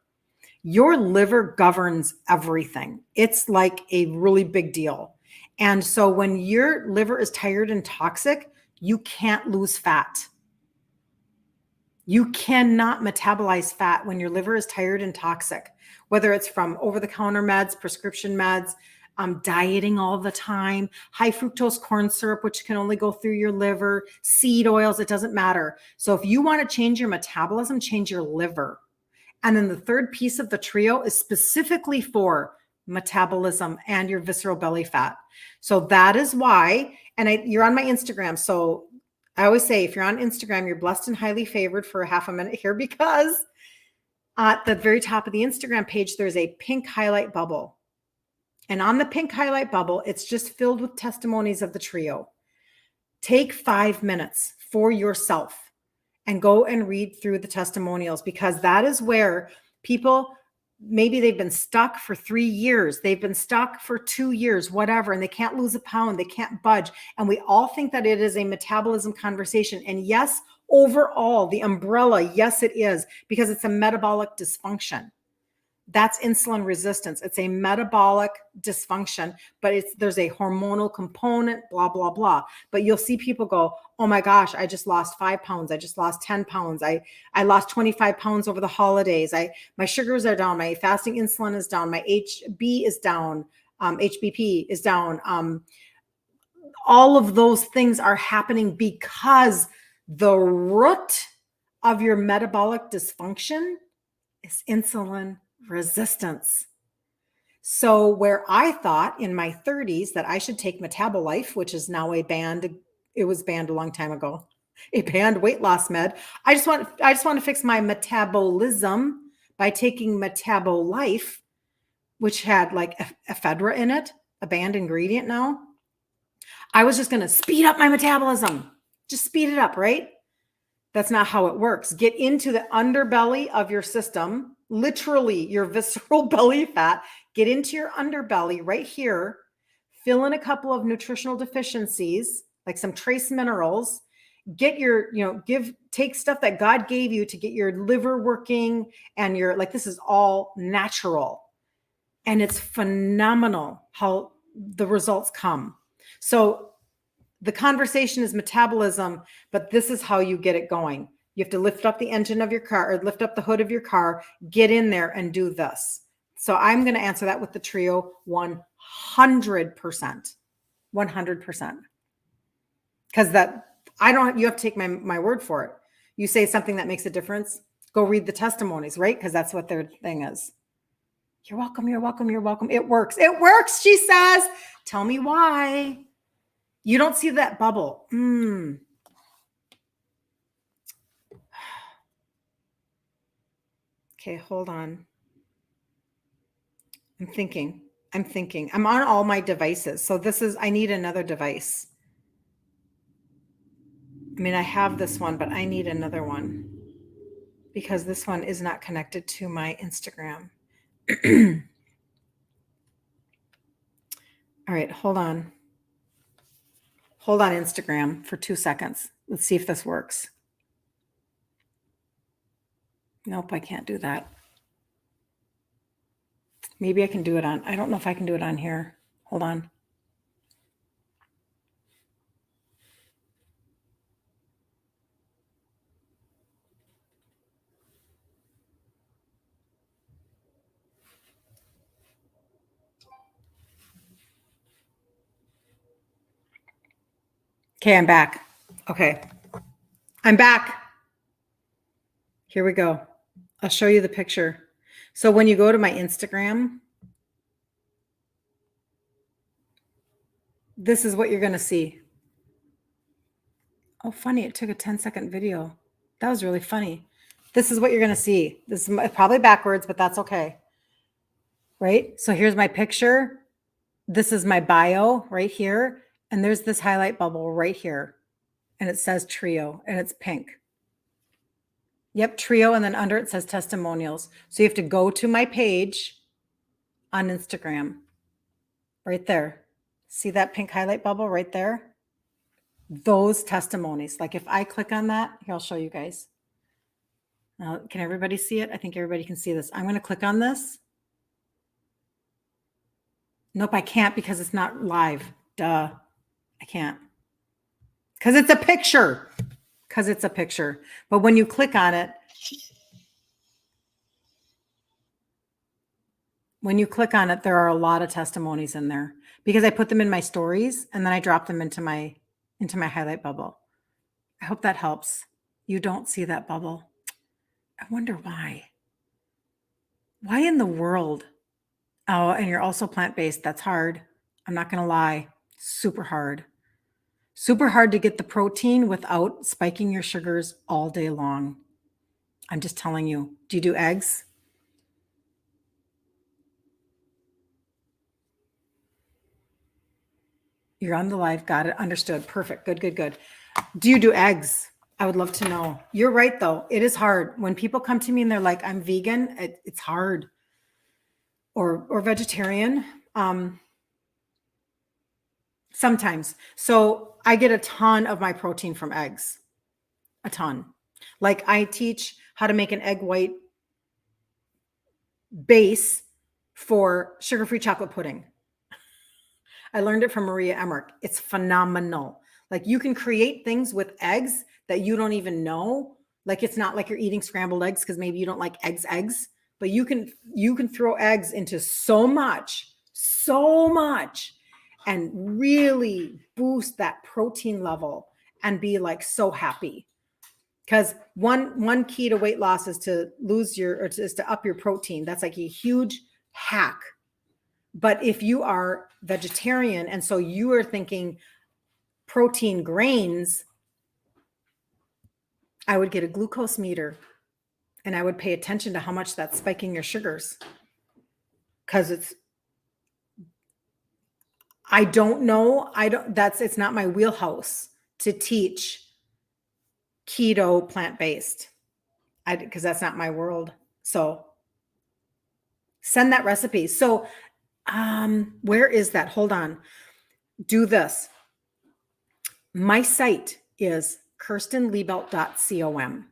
A: Your liver governs everything. It's like a really big deal. And so when your liver is tired and toxic, you can't lose fat. You cannot metabolize fat when your liver is tired and toxic, whether it's from over-the-counter meds, prescription meds, dieting all the time, high fructose corn syrup, which can only go through your liver, seed oils, it doesn't matter. So if you want to change your metabolism, change your liver. And then the third piece of the trio is specifically for metabolism and your visceral belly fat. So that is why, and you're on my Instagram. So I always say, if you're on Instagram, you're blessed and highly favored for a half a minute here, because at the very top of the Instagram page, there's a pink highlight bubble. And on the pink highlight bubble, it's just filled with testimonies of the trio. Take 5 minutes for yourself and go and read through the testimonials, because that is where people, maybe they've been stuck for 3 years, they've been stuck for 2 years, whatever, and they can't lose a pound, they can't budge. And we all think that it is a metabolism conversation. And yes, overall, the umbrella, yes, it is, because it's a metabolic dysfunction. That's insulin resistance. It's a metabolic dysfunction, but there's a hormonal component, blah, blah, blah. But you'll see people go, oh my gosh, I just lost 5 pounds. I just lost 10 pounds. I lost 25 pounds over the holidays. My sugars are down. My fasting insulin is down. My HB is down. HBP is down. All of those things are happening because the root of your metabolic dysfunction is insulin resistance. So where I thought in my 30s that I should take Metabolife, which is now it was banned a long time ago, a banned weight loss med. I just want to fix my metabolism by taking Metabolife, which had like ephedra in it, a banned ingredient now. I was just going to speed up my metabolism. Just speed it up, right? That's not how it works. Get into the underbelly of your system, literally your visceral belly fat. Get into your underbelly right here. Fill in a couple of nutritional deficiencies, like some trace minerals. Get your, take stuff that God gave you to get your liver working, and this is all natural. And it's phenomenal how the results come. So the conversation is metabolism, but this is how you get it going. You have to lift up the engine of your car, or lift up the hood of your car, get in there and do this. So I'm going to answer that with the trio 100%. 100%. Because you have to take my word for it. You say something that makes a difference, go read the testimonies, right? Because that's what their thing is. You're welcome, you're welcome, you're welcome. It works. It works, she says. Tell me why. You don't see that bubble. Okay, hold on. I'm thinking. I'm on all my devices. So I need another device. I mean, I have this one, but I need another one because this one is not connected to my Instagram. All right, hold on. Hold on Instagram for 2 seconds. Let's see if this works. Nope, I can't do that. Maybe I can do it I don't know if I can do it on here. Hold on. Okay, I'm back. Okay. I'm back. Here we go. I'll show you the picture. So when you go to my Instagram, this is what you're going to see. Oh, funny. It took a 10-second video. That was really funny. This is what you're going to see. This is probably backwards, but that's okay. Right? So here's my picture. This is my bio right here. And there's this highlight bubble right here. And it says trio and it's pink. Yep, trio. And then under it says testimonials. So you have to go to my page on Instagram right there. See that pink highlight bubble right there? Those testimonies. Like if I click on that, here, I'll show you guys. Now, can everybody see it? I think everybody can see this. I'm going to click on this. Nope, I can't because it's not live. Duh. I can't. Because it's a picture. But when you click on it, there are a lot of testimonies in there because I put them in my stories and then I drop them into my highlight bubble. I hope that helps. You don't see that bubble. I wonder why. Why in the world? Oh, and you're also plant-based. That's hard. I'm not going to lie. Super hard. Super hard to get the protein without spiking your sugars all day long. I'm just telling you. Do you do eggs? You're on the live. Got it. Understood. Perfect. Good. Do you do eggs? I would love to know. You're right, though. It is hard. When people come to me and they're like, I'm vegan, it's hard. Or vegetarian. Sometimes. So I get a ton of my protein from eggs. A ton. Like I teach how to make an egg white base for sugar-free chocolate pudding. I learned it from Maria Emmerich. It's phenomenal. Like you can create things with eggs that you don't even know. Like it's not like you're eating scrambled eggs because maybe you don't like eggs, but you can throw eggs into so much and really boost that protein level and be like so happy. Because one key to weight loss is to is to up your protein. That's like a huge hack. But if you are vegetarian and so you are thinking protein grains, I would get a glucose meter and I would pay attention to how much that's spiking your sugars. Because it's not my wheelhouse to teach keto, plant-based. Because that's not my world. So send that recipe. So where is that? Hold on. Do this. My site is kirstenliebelt.com.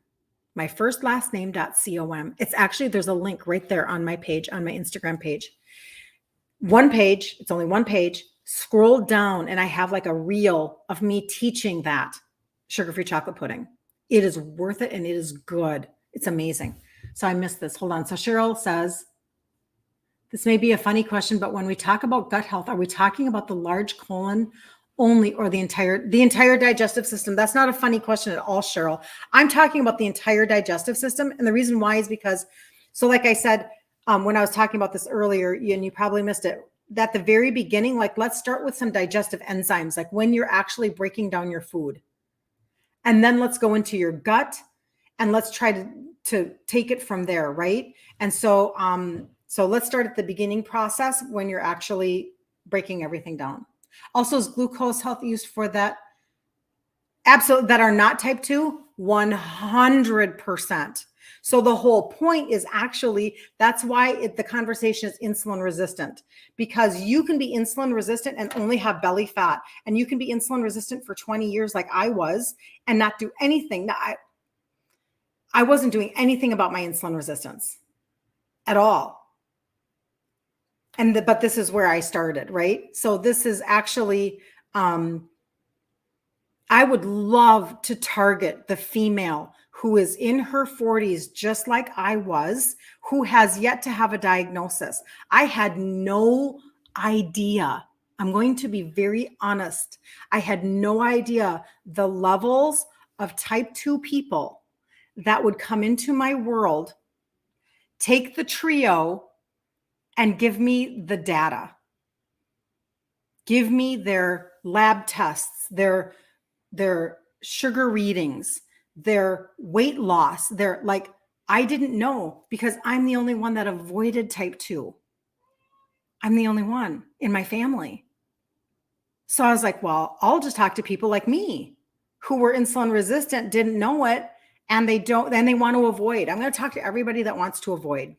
A: My first last name.com. It's actually, there's a link right there on my page, on my Instagram page. One page, it's only one page. Scroll down and I have like a reel of me teaching that sugar-free chocolate pudding. It is worth it and it is good. It's amazing. So I missed this. Hold on. So Cheryl says, this may be a funny question, but when we talk about gut health, are we talking about the large colon only or the entire digestive system? That's not a funny question at all, Cheryl. I'm talking about the entire digestive system. And the reason why is because, so like I said, when I was talking about this earlier, and you probably missed it, at the very beginning, like let's start with some digestive enzymes, like when you're actually breaking down your food. And then let's go into your gut and let's try to take it from there, right? And so, so let's start at the beginning process when you're actually breaking everything down. Also, is glucose health used for that? Absolutely, that are not type 2? 100%. So the whole point is actually, that's why the conversation is insulin resistant, because you can be insulin resistant and only have belly fat, and you can be insulin resistant for 20 years like I was and not do anything. Now, I wasn't doing anything about my insulin resistance at all. But this is where I started, right? So this is actually, I would love to target the female who is in her 40s, just like I was, who has yet to have a diagnosis. I had no idea. I'm going to be very honest. I had no idea the levels of type 2 people that would come into my world, take the trio, and give me the data. Give me their lab tests, their sugar readings, their weight loss. They're like, I didn't know because I'm the only one that avoided type 2. I'm the only one in my family. So I was like, well, I'll just talk to people like me who were insulin resistant, didn't know it, and they want to avoid. I'm going to talk to everybody that wants to avoid.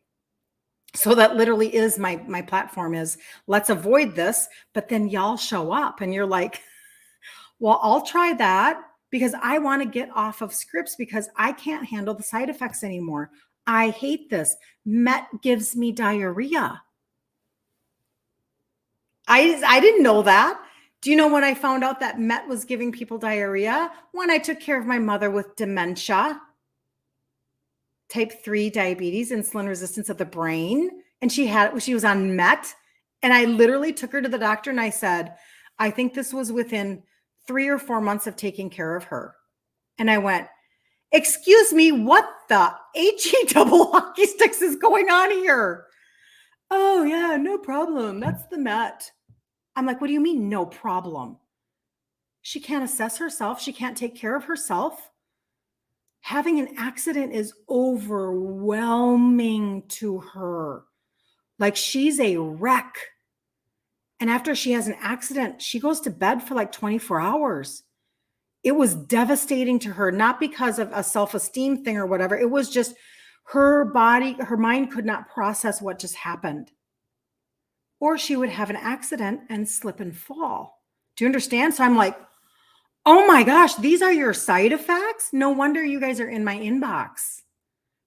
A: So that literally is my platform is, let's avoid this, but then y'all show up and you're like, well, I'll try that because I want to get off of scripts because I can't handle the side effects anymore. I hate this. Met gives me diarrhea. I didn't know that. Do you know when I found out that Met was giving people diarrhea? When I took care of my mother with dementia, type 3 diabetes, insulin resistance of the brain. And she was on Met. And I literally took her to the doctor and I said, I think this was within 3 or 4 months of taking care of her. And I went, excuse me, what the HE double hockey sticks is going on here? Oh yeah, no problem. That's the Met. I'm like, what do you mean no problem? She can't assess herself. She can't take care of herself. Having an accident is overwhelming to her. Like she's a wreck. And after she has an accident, she goes to bed for like 24 hours. It was devastating to her, not because of a self-esteem thing or whatever. It was just her body, her mind could not process what just happened. Or she would have an accident and slip and fall. Do you understand? So I'm like, oh my gosh, these are your side effects? No wonder you guys are in my inbox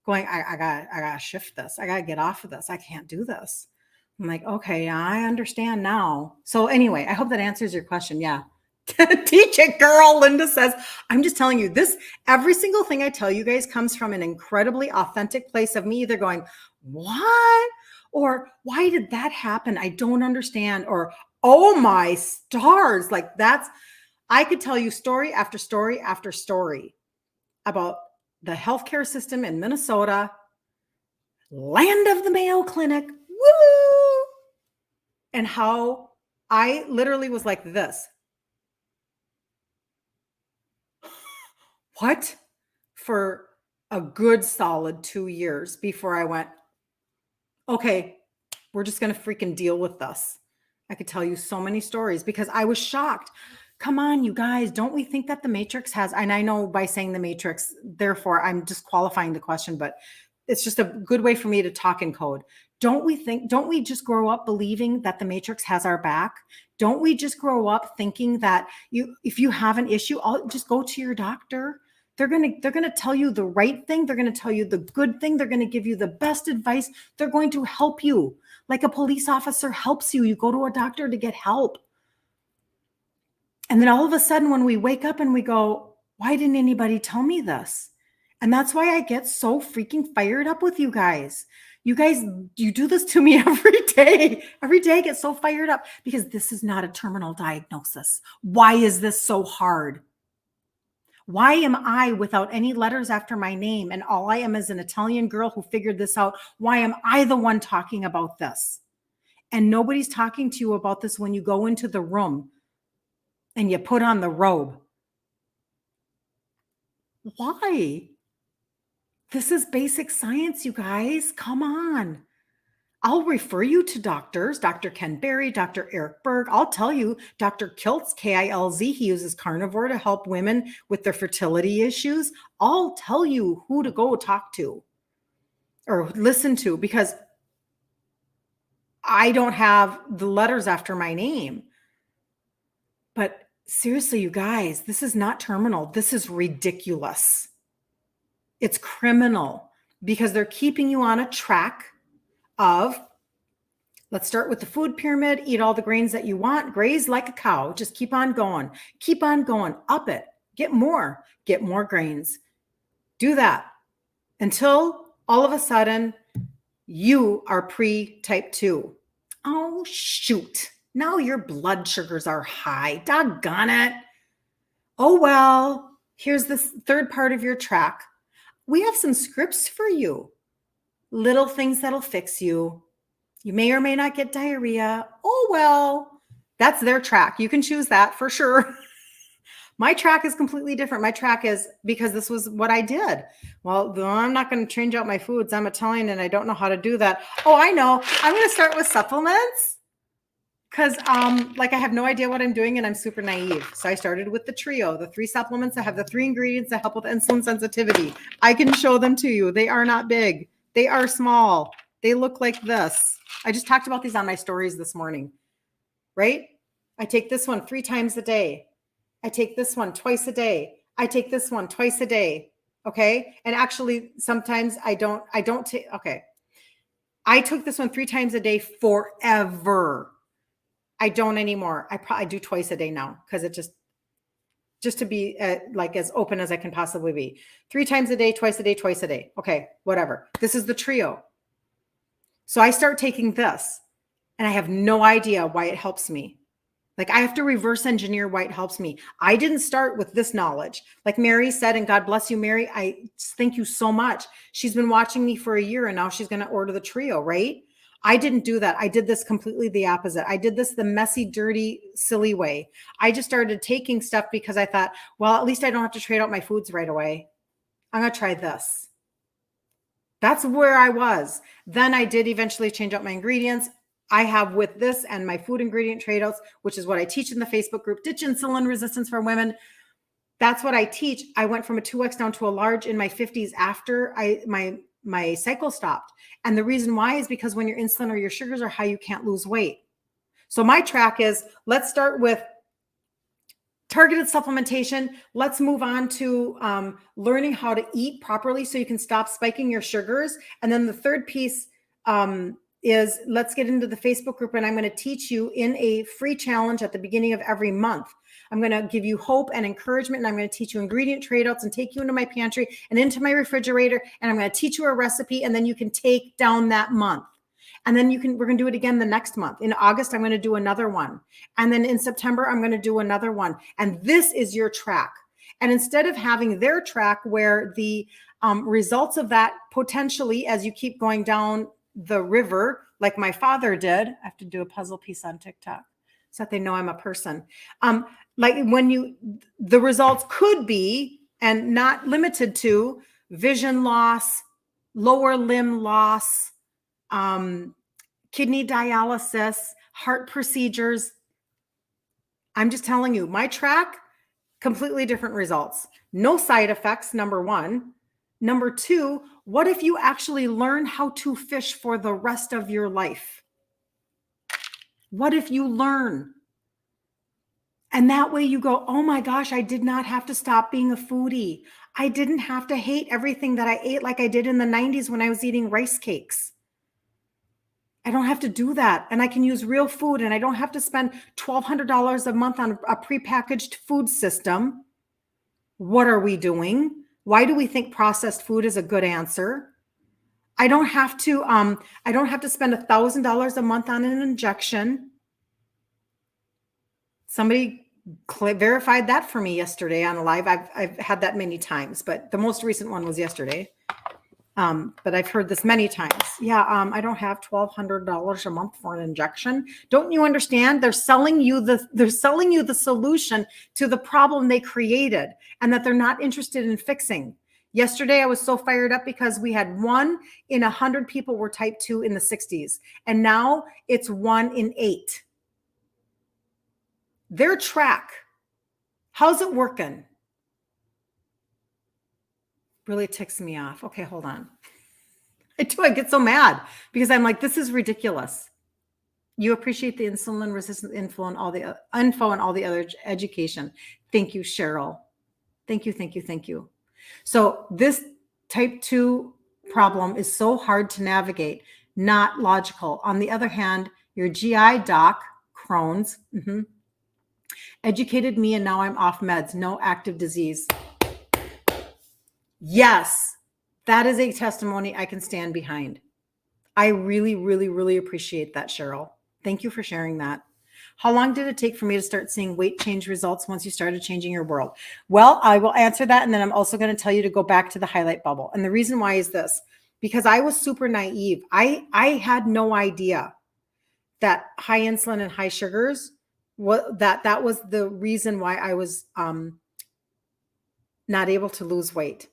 A: going, I gotta shift this. I gotta get off of this. I can't do this. I'm like, okay, I understand now. So anyway, I hope that answers your question. Yeah. Teach it, girl. Linda says, I'm just telling you this, every single thing I tell you guys comes from an incredibly authentic place of me either going, what? Or why did that happen? I don't understand. Or, oh my stars. Like I could tell you story after story after story about the healthcare system in Minnesota, land of the Mayo Clinic, woo, and how I literally was like this. What? For a good solid 2 years before I went, okay, we're just going to freaking deal with this. I could tell you so many stories because I was shocked. Come on, you guys, don't we think that the Matrix has, and I know by saying the Matrix, therefore I'm disqualifying the question, but it's just a good way for me to talk in code. Don't we just grow up believing that the Matrix has our back? Don't we just grow up thinking that if you have an issue, I'll just go to your doctor. They're going to tell you the right thing. They're going to tell you the good thing. They're going to give you the best advice. They're going to help you. Like a police officer helps you. You go to a doctor to get help. And then all of a sudden, when we wake up and we go, why didn't anybody tell me this? And that's why I get so freaking fired up with you guys. You guys, you do this to me every day. Every day I get so fired up because this is not a terminal diagnosis. Why is this so hard? Why am I without any letters after my name and all I am is an Italian girl who figured this out? Why am I the one talking about this? And nobody's talking to you about this when you go into the room and you put on the robe. Why? This is basic science, you guys. Come on. I'll refer you to doctors, Dr. Ken Berry, Dr. Eric Berg. I'll tell you, Dr. Kiltz, K-I-L-Z, he uses carnivore to help women with their fertility issues. I'll tell you who to go talk to or listen to because I don't have the letters after my name. But seriously, you guys, this is not terminal. This is ridiculous. It's criminal because they're keeping you on a track of, let's start with the food pyramid, eat all the grains that you want, graze like a cow, just keep on going, up it, get more grains. Do that until all of a sudden you are pre-type 2. Oh, shoot. Now your blood sugars are high. Doggone it. Oh, well, here's this third part of your track. We have some scripts for you. Little things that'll fix you. You may or may not get diarrhea. Oh, well, that's their track. You can choose that for sure. My track is completely different. My track is because this was what I did. Well, I'm not going to change out my foods. I'm Italian and I don't know how to do that. Oh, I know. I'm going to start with supplements because like I have no idea what I'm doing and I'm super naive. So I started with the trio, the 3 supplements that have the 3 ingredients that help with insulin sensitivity. I can show them to you. They are not big. They are small. They look like this. I just talked about these on my stories this morning, right? I take this one 3 times a day. I take this one twice a day. I take this one twice a day. Okay. And actually sometimes I don't take, okay. I took this one 3 times a day forever. I don't anymore. I do twice a day now because it just to be like as open as I can possibly be. 3 times a day, twice a day, twice a day. Okay, whatever. This is the trio. So I start taking this and I have no idea why it helps me. Like I have to reverse engineer why it helps me. I didn't start with this knowledge. Like Mary said, and God bless you, Mary. I thank you so much. She's been watching me for a year and now she's going to order the trio, right? I didn't do that. I did this completely the opposite. I did this the messy, dirty, silly way. I just started taking stuff because I thought, well, at least I don't have to trade out my foods right away. I'm going to try this. That's where I was. Then I did eventually change out my ingredients. I have with this and my food ingredient trade-outs, which is what I teach in the Facebook group, Ditch Insulin Resistance for Women. That's what I teach. I went from a 2X down to a large in my 50s after my cycle stopped. And the reason why is because when your insulin or your sugars are high, you can't lose weight. So my track is, let's start with targeted supplementation. Let's move on to learning how to eat properly so you can stop spiking your sugars. And then the third piece is let's get into the Facebook group and I'm going to teach you in a free challenge at the beginning of every month. I'm going to give you hope and encouragement and I'm going to teach you ingredient trade-outs and take you into my pantry and into my refrigerator and I'm going to teach you a recipe and then you can take down that month. And then we're going to do it again the next month. In August, I'm going to do another one. And then in September, I'm going to do another one. And this is your track. And instead of having their track where the results of that potentially, as you keep going down the river, like my father did, I have to do a puzzle piece on TikTok so that they know I'm a person. Like the results could be, and not limited to, vision loss, lower limb loss, kidney dialysis, heart procedures. I'm just telling you, my track, completely different results. No side effects, number one. Number two, what if you actually learn how to fish for the rest of your life? What if you learn? And that way you go, oh my gosh, I did not have to stop being a foodie. I didn't have to hate everything that I ate like I did in the 90s when I was eating rice cakes. I don't have to do that. And I can use real food, and I don't have to spend $1,200 a month on a prepackaged food system. What are we doing? Why do we think processed food is a good answer? I don't have to spend $1,000 a month on an injection. Somebody verified that for me yesterday on a live. I've had that many times, but the most recent one was yesterday. But I've heard this many times. Yeah, I don't have $1,200 a month for an injection. Don't you understand? They're selling you the solution to the problem they created, and that they're not interested in fixing. Yesterday, I was so fired up because we had 1 in 100 people were type 2 in the 60s, and now it's 1 in 8. Their track, how's it working? Really ticks me off. Okay, hold on. I get so mad because I'm like, this is ridiculous. You appreciate the insulin resistant info and all the other education. Thank you, Cheryl. Thank you. So this type 2 problem is so hard to navigate, not logical. On the other hand, your GI doc, Crohn's, educated me, and now I'm off meds, no active disease. Yes, that is a testimony I can stand behind. I really, really, really appreciate that, Cheryl. Thank you for sharing that. How long did it take for me to start seeing weight change results once you started changing your world? Well, I will answer that. And then I'm also going to tell you to go back to the highlight bubble. And the reason why is this, because I was super naive. I had no idea that high insulin and high sugars, that was the reason why I was not able to lose weight.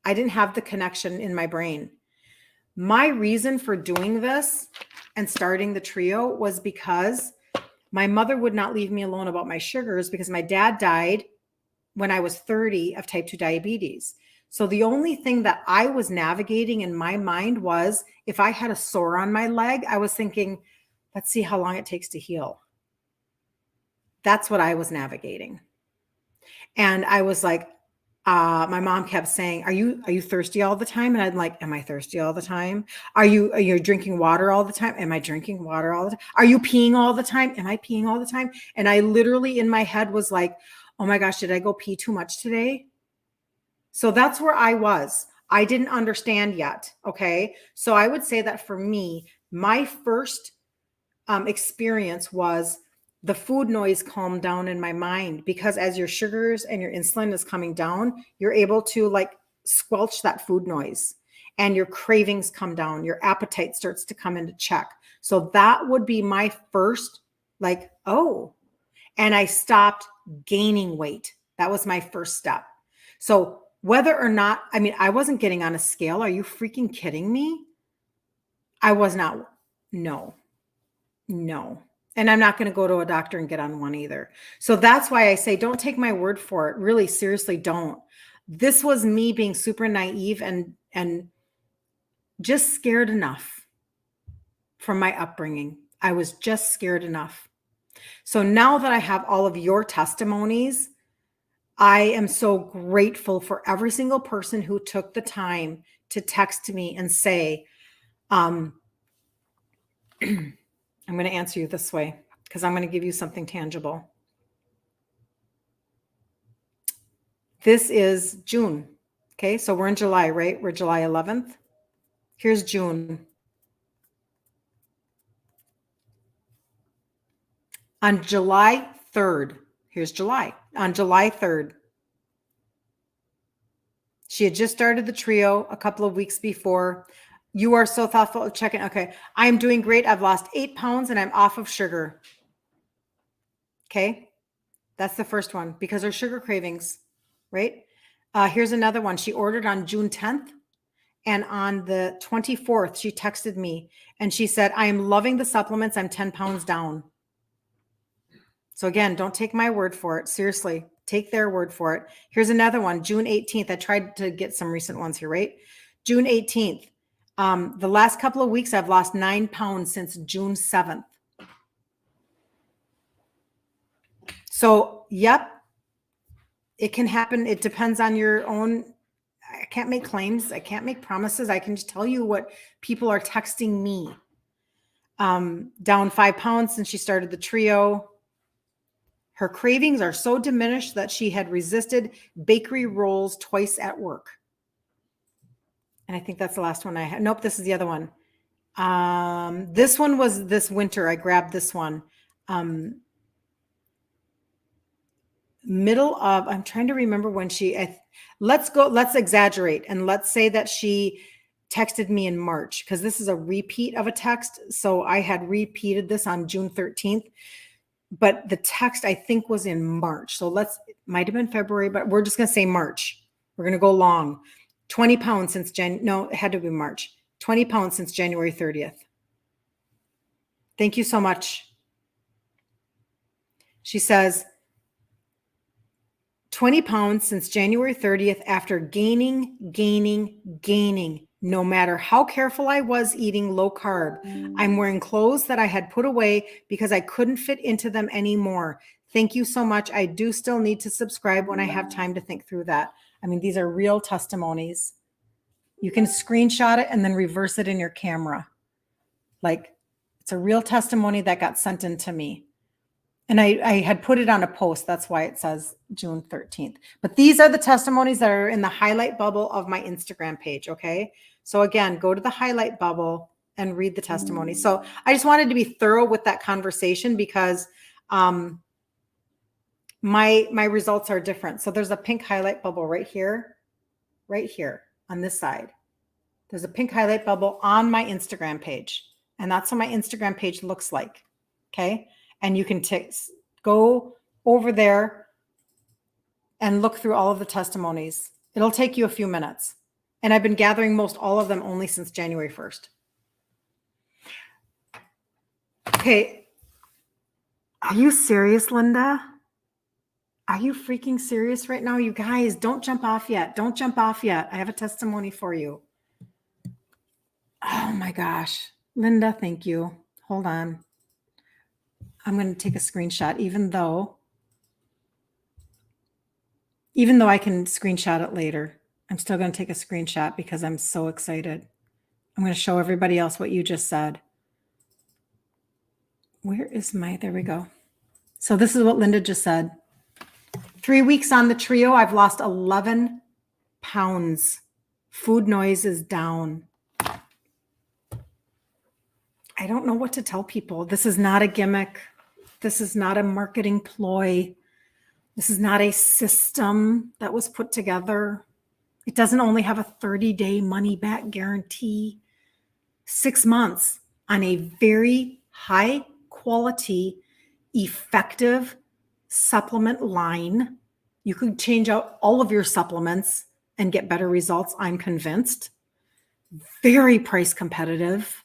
A: I didn't have the connection in my brain. My reason for doing this and starting the trio was because my mother would not leave me alone about my sugars, because my dad died when I was 30 of type 2 diabetes. So the only thing that I was navigating in my mind was, if I had a sore on my leg, I was thinking, let's see how long it takes to heal. That's what I was navigating. And I was like, my mom kept saying, are you thirsty all the time? And I'm like, am I thirsty all the time? Are you drinking water all the time? Am I drinking water all the time? Are you peeing all the time? Am I peeing all the time? And I literally in my head was like, oh my gosh, did I go pee too much today? So that's where I was. I didn't understand yet. Okay. So I would say that for me, my first experience was the food noise calmed down in my mind, because as your sugars and your insulin is coming down, you're able to like squelch that food noise, and your cravings come down. Your appetite starts to come into check. So that would be my first, like, oh, and I stopped gaining weight. That was my first step. So whether or not, I mean, I wasn't getting on a scale. Are you freaking kidding me? I was not. No. And I'm not going to go to a doctor and get on one either. So that's why I say, don't take my word for it. Really, seriously, don't. This was me being super naive and just scared enough from my upbringing. I was just scared enough. So now that I have all of your testimonies, I am so grateful for every single person who took the time to text me and say, I'm going to answer you this way, because I'm going to give you something tangible. This is June. Okay, so we're in July, right? We're July 11th. Here's June. On July 3rd, here's July. On July 3rd, she had just started the trio a couple of weeks before. You are so thoughtful of checking. Okay, I'm doing great. I've lost 8 pounds and I'm off of sugar. Okay, that's the first one, because her sugar cravings, right? Here's another one. She ordered on June 10th. And on the 24th, she texted me and she said, I am loving the supplements. I'm 10 pounds down. So again, don't take my word for it. Seriously, take their word for it. Here's another one, June 18th. I tried to get some recent ones here, right? June 18th. The last couple of weeks, I've lost 9 pounds since June 7th. So, yep, it can happen. It depends on your own. I can't make claims. I can't make promises. I can just tell you what people are texting me. Down 5 pounds since she started the trio. Her cravings are so diminished that she had resisted bakery rolls twice at work. And I think that's the last one I had. Nope, this is the other one. This one was this winter. I grabbed this one. Middle of, I'm trying to remember when let's exaggerate and let's say that she texted me in March, because this is a repeat of a text. So I had repeated this on June 13th, but the text I think was in March. So it might have been February, but we're just going to say March. We're going to go long. 20 pounds since it had to be March. 20 pounds since January 30th. Thank you so much. She says, 20 pounds since January 30th after gaining. No matter how careful I was eating low carb, I'm wearing clothes that I had put away because I couldn't fit into them anymore. Thank you so much. I do still need to subscribe when I have time to think through that. I mean, these are real testimonies. You can screenshot it and then reverse it in your camera. Like, it's a real testimony that got sent in to me. And I had put it on a post. That's why it says June 13th. But these are the testimonies that are in the highlight bubble of my Instagram page, okay? So again, go to the highlight bubble and read the testimony. So I just wanted to be thorough with that conversation because my results are different. So there's a pink highlight bubble right here on this side. There's a pink highlight bubble on my Instagram page. And that's what my Instagram page looks like, okay? And you can go over there and look through all of the testimonies. It'll take you a few minutes. And I've been gathering most all of them only since January 1st. Okay. Are you serious, Linda? Are you freaking serious right now? You guys, don't jump off yet. Don't jump off yet. I have a testimony for you. Oh my gosh. Linda, thank you. Hold on. I'm going to take a screenshot, even though I can screenshot it later. I'm still going to take a screenshot because I'm so excited. I'm going to show everybody else what you just said. There we go. So this is what Linda just said. 3 weeks on the trio, I've lost 11 pounds. Food noise is down. I don't know what to tell people. This is not a gimmick. This is not a marketing ploy. This is not a system that was put together. It doesn't only have a 30-day money-back guarantee. 6 months on a very high-quality, effective supplement line. You could change out all of your supplements and get better results, I'm convinced. Very price competitive.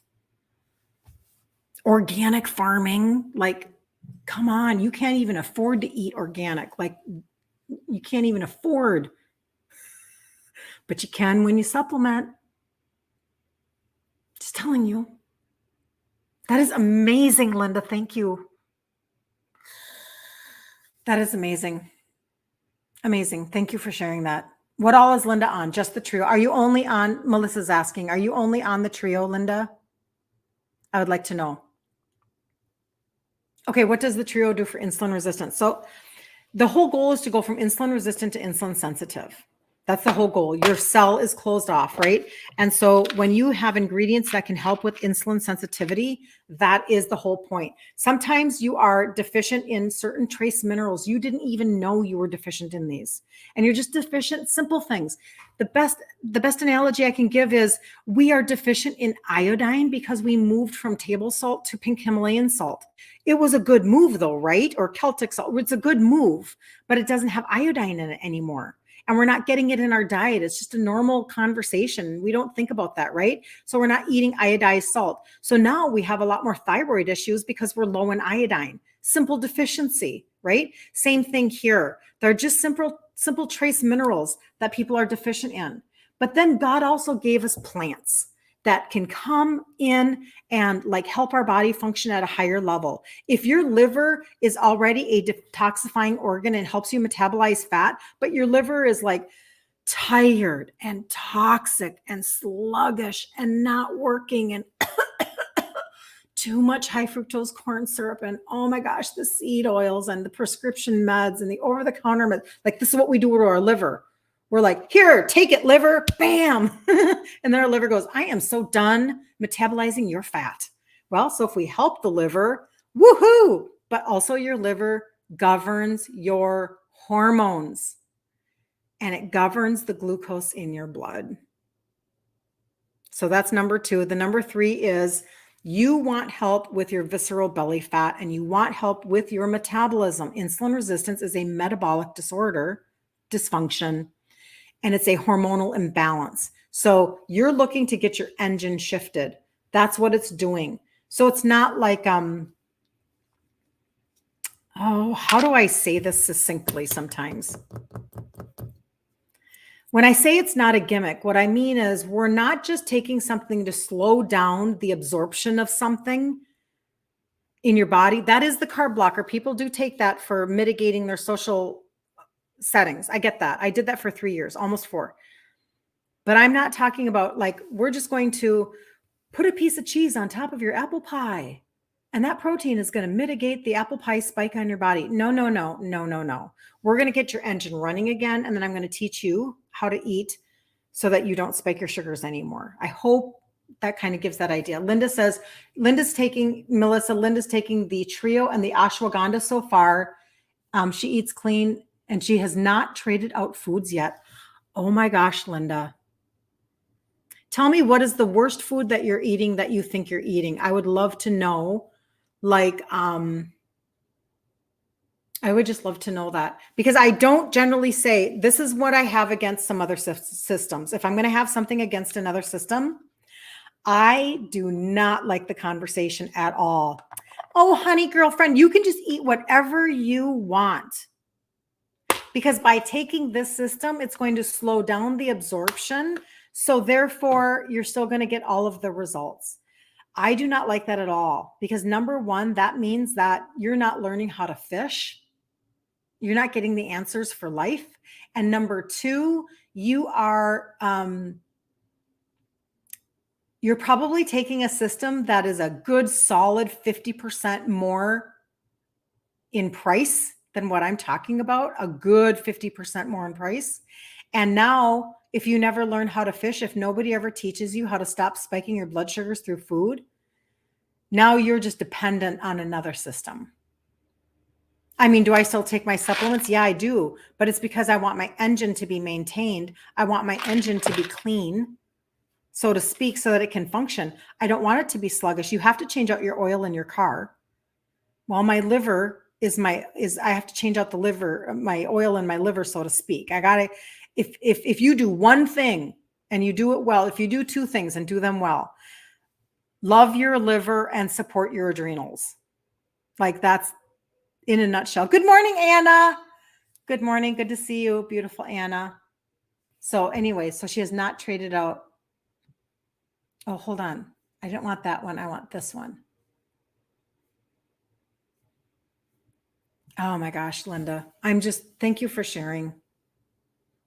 A: Organic farming, like, come on, you can't even afford to eat organic. Like, you can't even afford, but you can when you supplement. Just telling you. That is amazing, Linda. Thank you. That is amazing. Amazing. Thank you for sharing that. What all is Linda on? Just the trio. Are you only on, Melissa's asking, are you only on the trio, Linda? I would like to know. Okay, what does the trio do for insulin resistance? So the whole goal is to go from insulin resistant to insulin sensitive. That's the whole goal. Your cell is closed off, right? And so when you have ingredients that can help with insulin sensitivity, that is the whole point. Sometimes you are deficient in certain trace minerals. You didn't even know you were deficient in these. And you're just deficient simple things. The best analogy I can give is we are deficient in iodine because we moved from table salt to pink Himalayan salt. It was a good move though, right? Or Celtic salt. It's a good move, but it doesn't have iodine in it anymore. and we're not getting it in our diet. It's just a normal conversation. We don't think about that, right? So we're not eating iodized salt. So now we have a lot more thyroid issues because we're low in iodine, simple deficiency, right? Same thing here. They're just simple trace minerals that people are deficient in. But then God also gave us plants that can come in and like help our body function at a higher level. If your liver is already a detoxifying organ and helps you metabolize fat, but your liver is like tired and toxic and sluggish and not working and too much high fructose corn syrup and oh my gosh, the seed oils and the prescription meds and the over-the-counter meds, like this is what we do to our liver. We're like, here, take it, liver, bam. And then our liver goes, I am so done metabolizing your fat. Well, so if we help the liver, woohoo, but also your liver governs your hormones and it governs the glucose in your blood. So that's number 2. The number 3 is you want help with your visceral belly fat and you want help with your metabolism. Insulin resistance is a metabolic disorder, dysfunction, and it's a hormonal imbalance. So you're looking to get your engine shifted. That's what it's doing. So it's not like, how do I say this succinctly sometimes? When I say it's not a gimmick, what I mean is we're not just taking something to slow down the absorption of something in your body. That is the carb blocker. People do take that for mitigating their social settings. I get that. I did that for 3 years, almost 4. But I'm not talking about like, we're just going to put a piece of cheese on top of your apple pie. And that protein is going to mitigate the apple pie spike on your body. No. We're going to get your engine running again. And then I'm going to teach you how to eat so that you don't spike your sugars anymore. I hope that kind of gives that idea. Linda says, Linda's taking the trio and the ashwagandha so far. She eats clean and she has not traded out foods yet. Oh my gosh, Linda. Tell me what is the worst food that you're eating that you think you're eating. I would love to know. Like, I would just love to know that because I don't generally say this is what I have against some other systems. If I'm going to have something against another system, I do not like the conversation at all. Oh, honey, girlfriend, you can just eat whatever you want. Because by taking this system, it's going to slow down the absorption. So therefore, you're still going to get all of the results. I do not like that at all because number 1, that means that you're not learning how to fish. You're not getting the answers for life. And number 2, you are, you're probably taking a system that is a good solid 50% more in price than what I'm talking about, a good 50% more in price. And now, if you never learn how to fish, if nobody ever teaches you how to stop spiking your blood sugars through food, now you're just dependent on another system. I mean, do I still take my supplements? Yeah, I do. But it's because I want my engine to be maintained. I want my engine to be clean, so to speak, so that it can function. I don't want it to be sluggish. You have to change out your oil in your car. Well, my liver I have to change out the liver, my oil in my liver, so to speak. I gotta, if you do one thing and you do it well, if you do 2 things and do them well, love your liver and support your adrenals. Like that's in a nutshell. Good morning, Anna. Good morning. Good to see you. Beautiful Anna. So anyway, so she has not traded out. Oh, hold on. I don't want that one. I want this one. Oh my gosh, Linda. Thank you for sharing.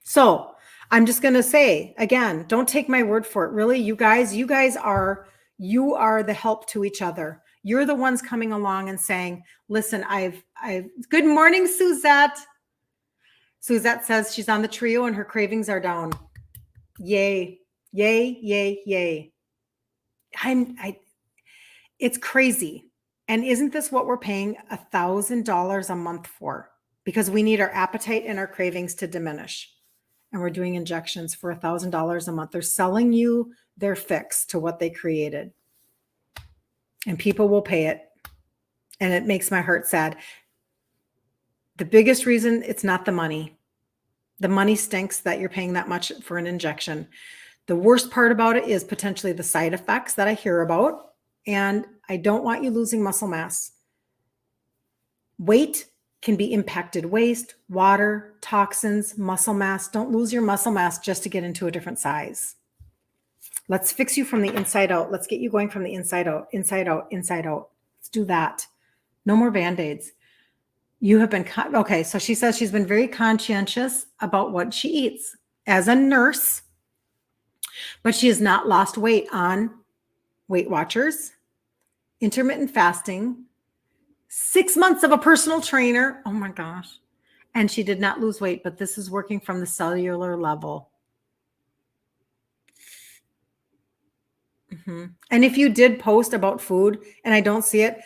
A: So I'm just going to say again, don't take my word for it. Really, you guys are the help to each other. You're the ones coming along and saying, listen, good morning, Suzette. Suzette says she's on the trio and her cravings are down. Yay, yay, yay, yay. It's crazy. And isn't this what we're paying $1,000 a month for? Because we need our appetite and our cravings to diminish. And we're doing injections for $1,000 a month. They're selling you their fix to what they created. And people will pay it. And it makes my heart sad. The biggest reason, it's not the money. The money stinks that you're paying that much for an injection. The worst part about it is potentially the side effects that I hear about. And I don't want you losing muscle mass. Weight can be impacted. Waste, water, toxins, muscle mass. Don't lose your muscle mass just to get into a different size. Let's fix you from the inside out. Let's get you going from the inside out, inside out, inside out. Let's do that. No more Band-Aids. You have been, okay, so she says she's been very conscientious about what she eats as a nurse, but she has not lost weight on Weight Watchers, intermittent fasting, 6 months of a personal trainer. Oh my gosh. And she did not lose weight, but this is working from the cellular level. And if you did post about food and I don't see it,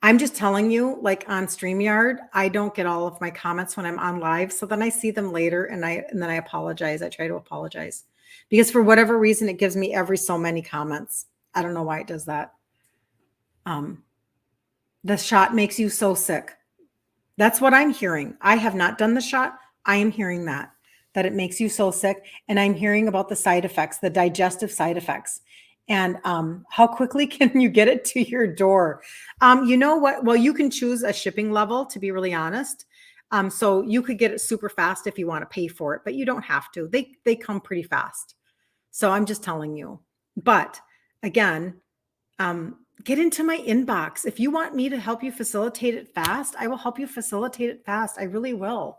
A: I'm just telling you, like on StreamYard, I don't get all of my comments when I'm on live. So then I see them later and then I apologize. I try to apologize because for whatever reason, it gives me every so many comments. I don't know why it does that. The shot makes you so sick. That's what I'm hearing. I have not done the shot. I am hearing that it makes you so sick. And I'm hearing about the side effects, the digestive side effects. And how quickly can you get it to your door? You know what? Well, you can choose a shipping level, to be really honest. So you could get it super fast if you want to pay for it, but you don't have to. They come pretty fast. So I'm just telling you. But again, get into my inbox. If you want me to help you facilitate it fast, I will help you facilitate it fast. I really will.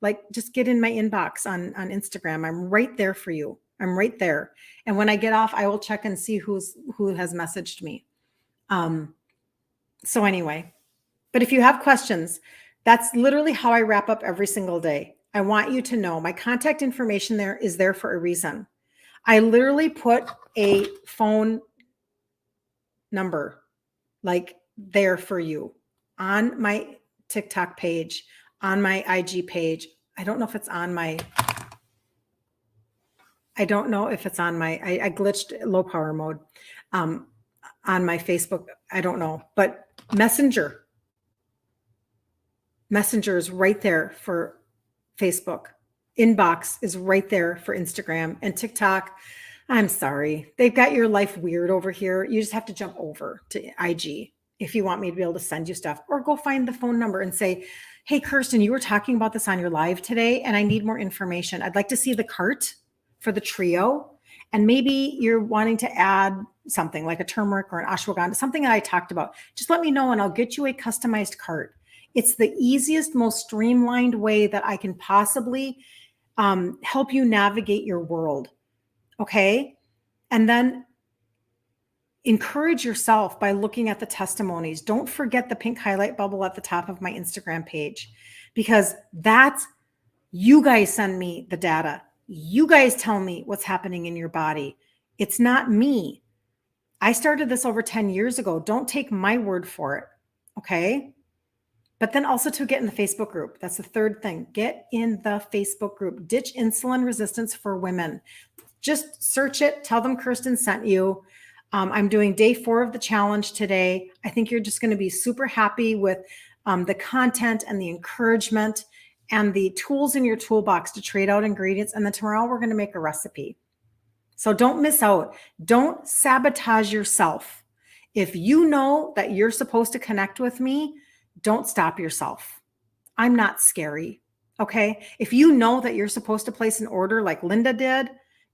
A: Like, just get in my inbox on Instagram. I'm right there for you. I'm right there. And when I get off, I will check and see who has messaged me. So anyway, but if you have questions, that's literally how I wrap up every single day. I want you to know my contact information there is there for a reason. I literally put a phone number like there for you on my TikTok page, on my IG page. I don't know if it's on my, I glitched low power mode on my Facebook. I don't know, but Messenger is right there for Facebook. Inbox is right there for Instagram and TikTok. I'm sorry. They've got your life weird over here. You just have to jump over to IG if you want me to be able to send you stuff, or go find the phone number and say, hey, Kirsten, you were talking about this on your live today, and I need more information. I'd like to see the cart for the trio. And maybe you're wanting to add something like a turmeric or an ashwagandha, something that I talked about. Just let me know and I'll get you a customized cart. It's the easiest, most streamlined way that I can possibly help you navigate your world. Okay. And then encourage yourself by looking at the testimonies. Don't forget the pink highlight bubble at the top of my Instagram page, because that's, you guys send me the data. You guys tell me what's happening in your body. It's not me. I started this over 10 years ago. Don't take my word for it. Okay. But then also to get in the Facebook group. That's the third thing. Get in the Facebook group. Ditch insulin resistance for women. Just search it. Tell them Kirsten sent you. I'm doing day 4 of the challenge today. I think you're just going to be super happy with the content and the encouragement and the tools in your toolbox to trade out ingredients. And then tomorrow we're going to make a recipe. So don't miss out. Don't sabotage yourself. If you know that you're supposed to connect with me, don't stop yourself. I'm not scary. Okay. If you know that you're supposed to place an order like Linda did,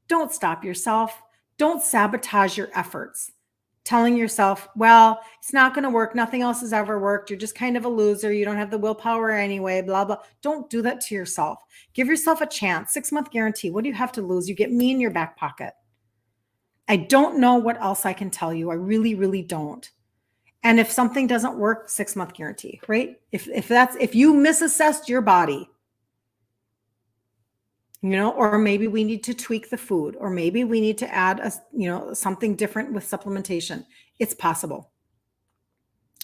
A: don't stop yourself. Don't sabotage your efforts. Telling yourself, well, it's not going to work. Nothing else has ever worked. You're just kind of a loser. You don't have the willpower anyway, blah, blah. Don't do that to yourself. Give yourself a chance. 6-month guarantee. What do you have to lose? You get me in your back pocket. I don't know what else I can tell you. I really, really don't. And if something doesn't work, 6-month guarantee, right? If you misassessed your body, or maybe we need to tweak the food, or maybe we need to add something different with supplementation. It's possible.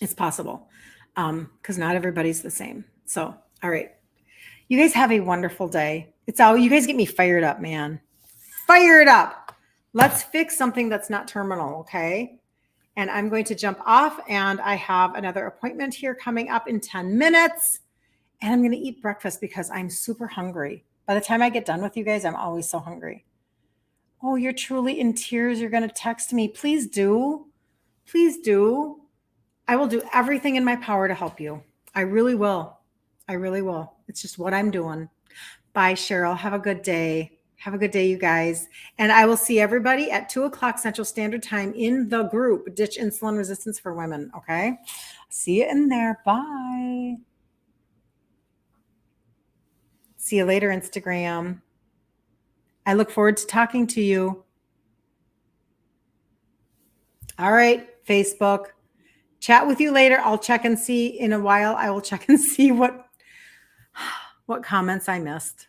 A: It's possible. Because not everybody's the same. So, all right. You guys have a wonderful day. You guys get me fired up, man. Fired up. Let's fix something that's not terminal. Okay. And I'm going to jump off, and I have another appointment here coming up in 10 minutes, and I'm going to eat breakfast because I'm super hungry. By the time I get done with you guys, I'm always so hungry. Oh, you're truly in tears. You're going to text me. Please do. Please do. I will do everything in my power to help you. I really will. I really will. It's just what I'm doing. Bye, Cheryl. Have a good day. Have a good day, you guys. And I will see everybody at 2:00 Central Standard Time in the group, Ditch Insulin Resistance for Women. Okay. See you in there. Bye. See you later, Instagram. I look forward to talking to you. All right, Facebook. Chat with you later. I'll check and see in a while. I will check and see what comments I missed.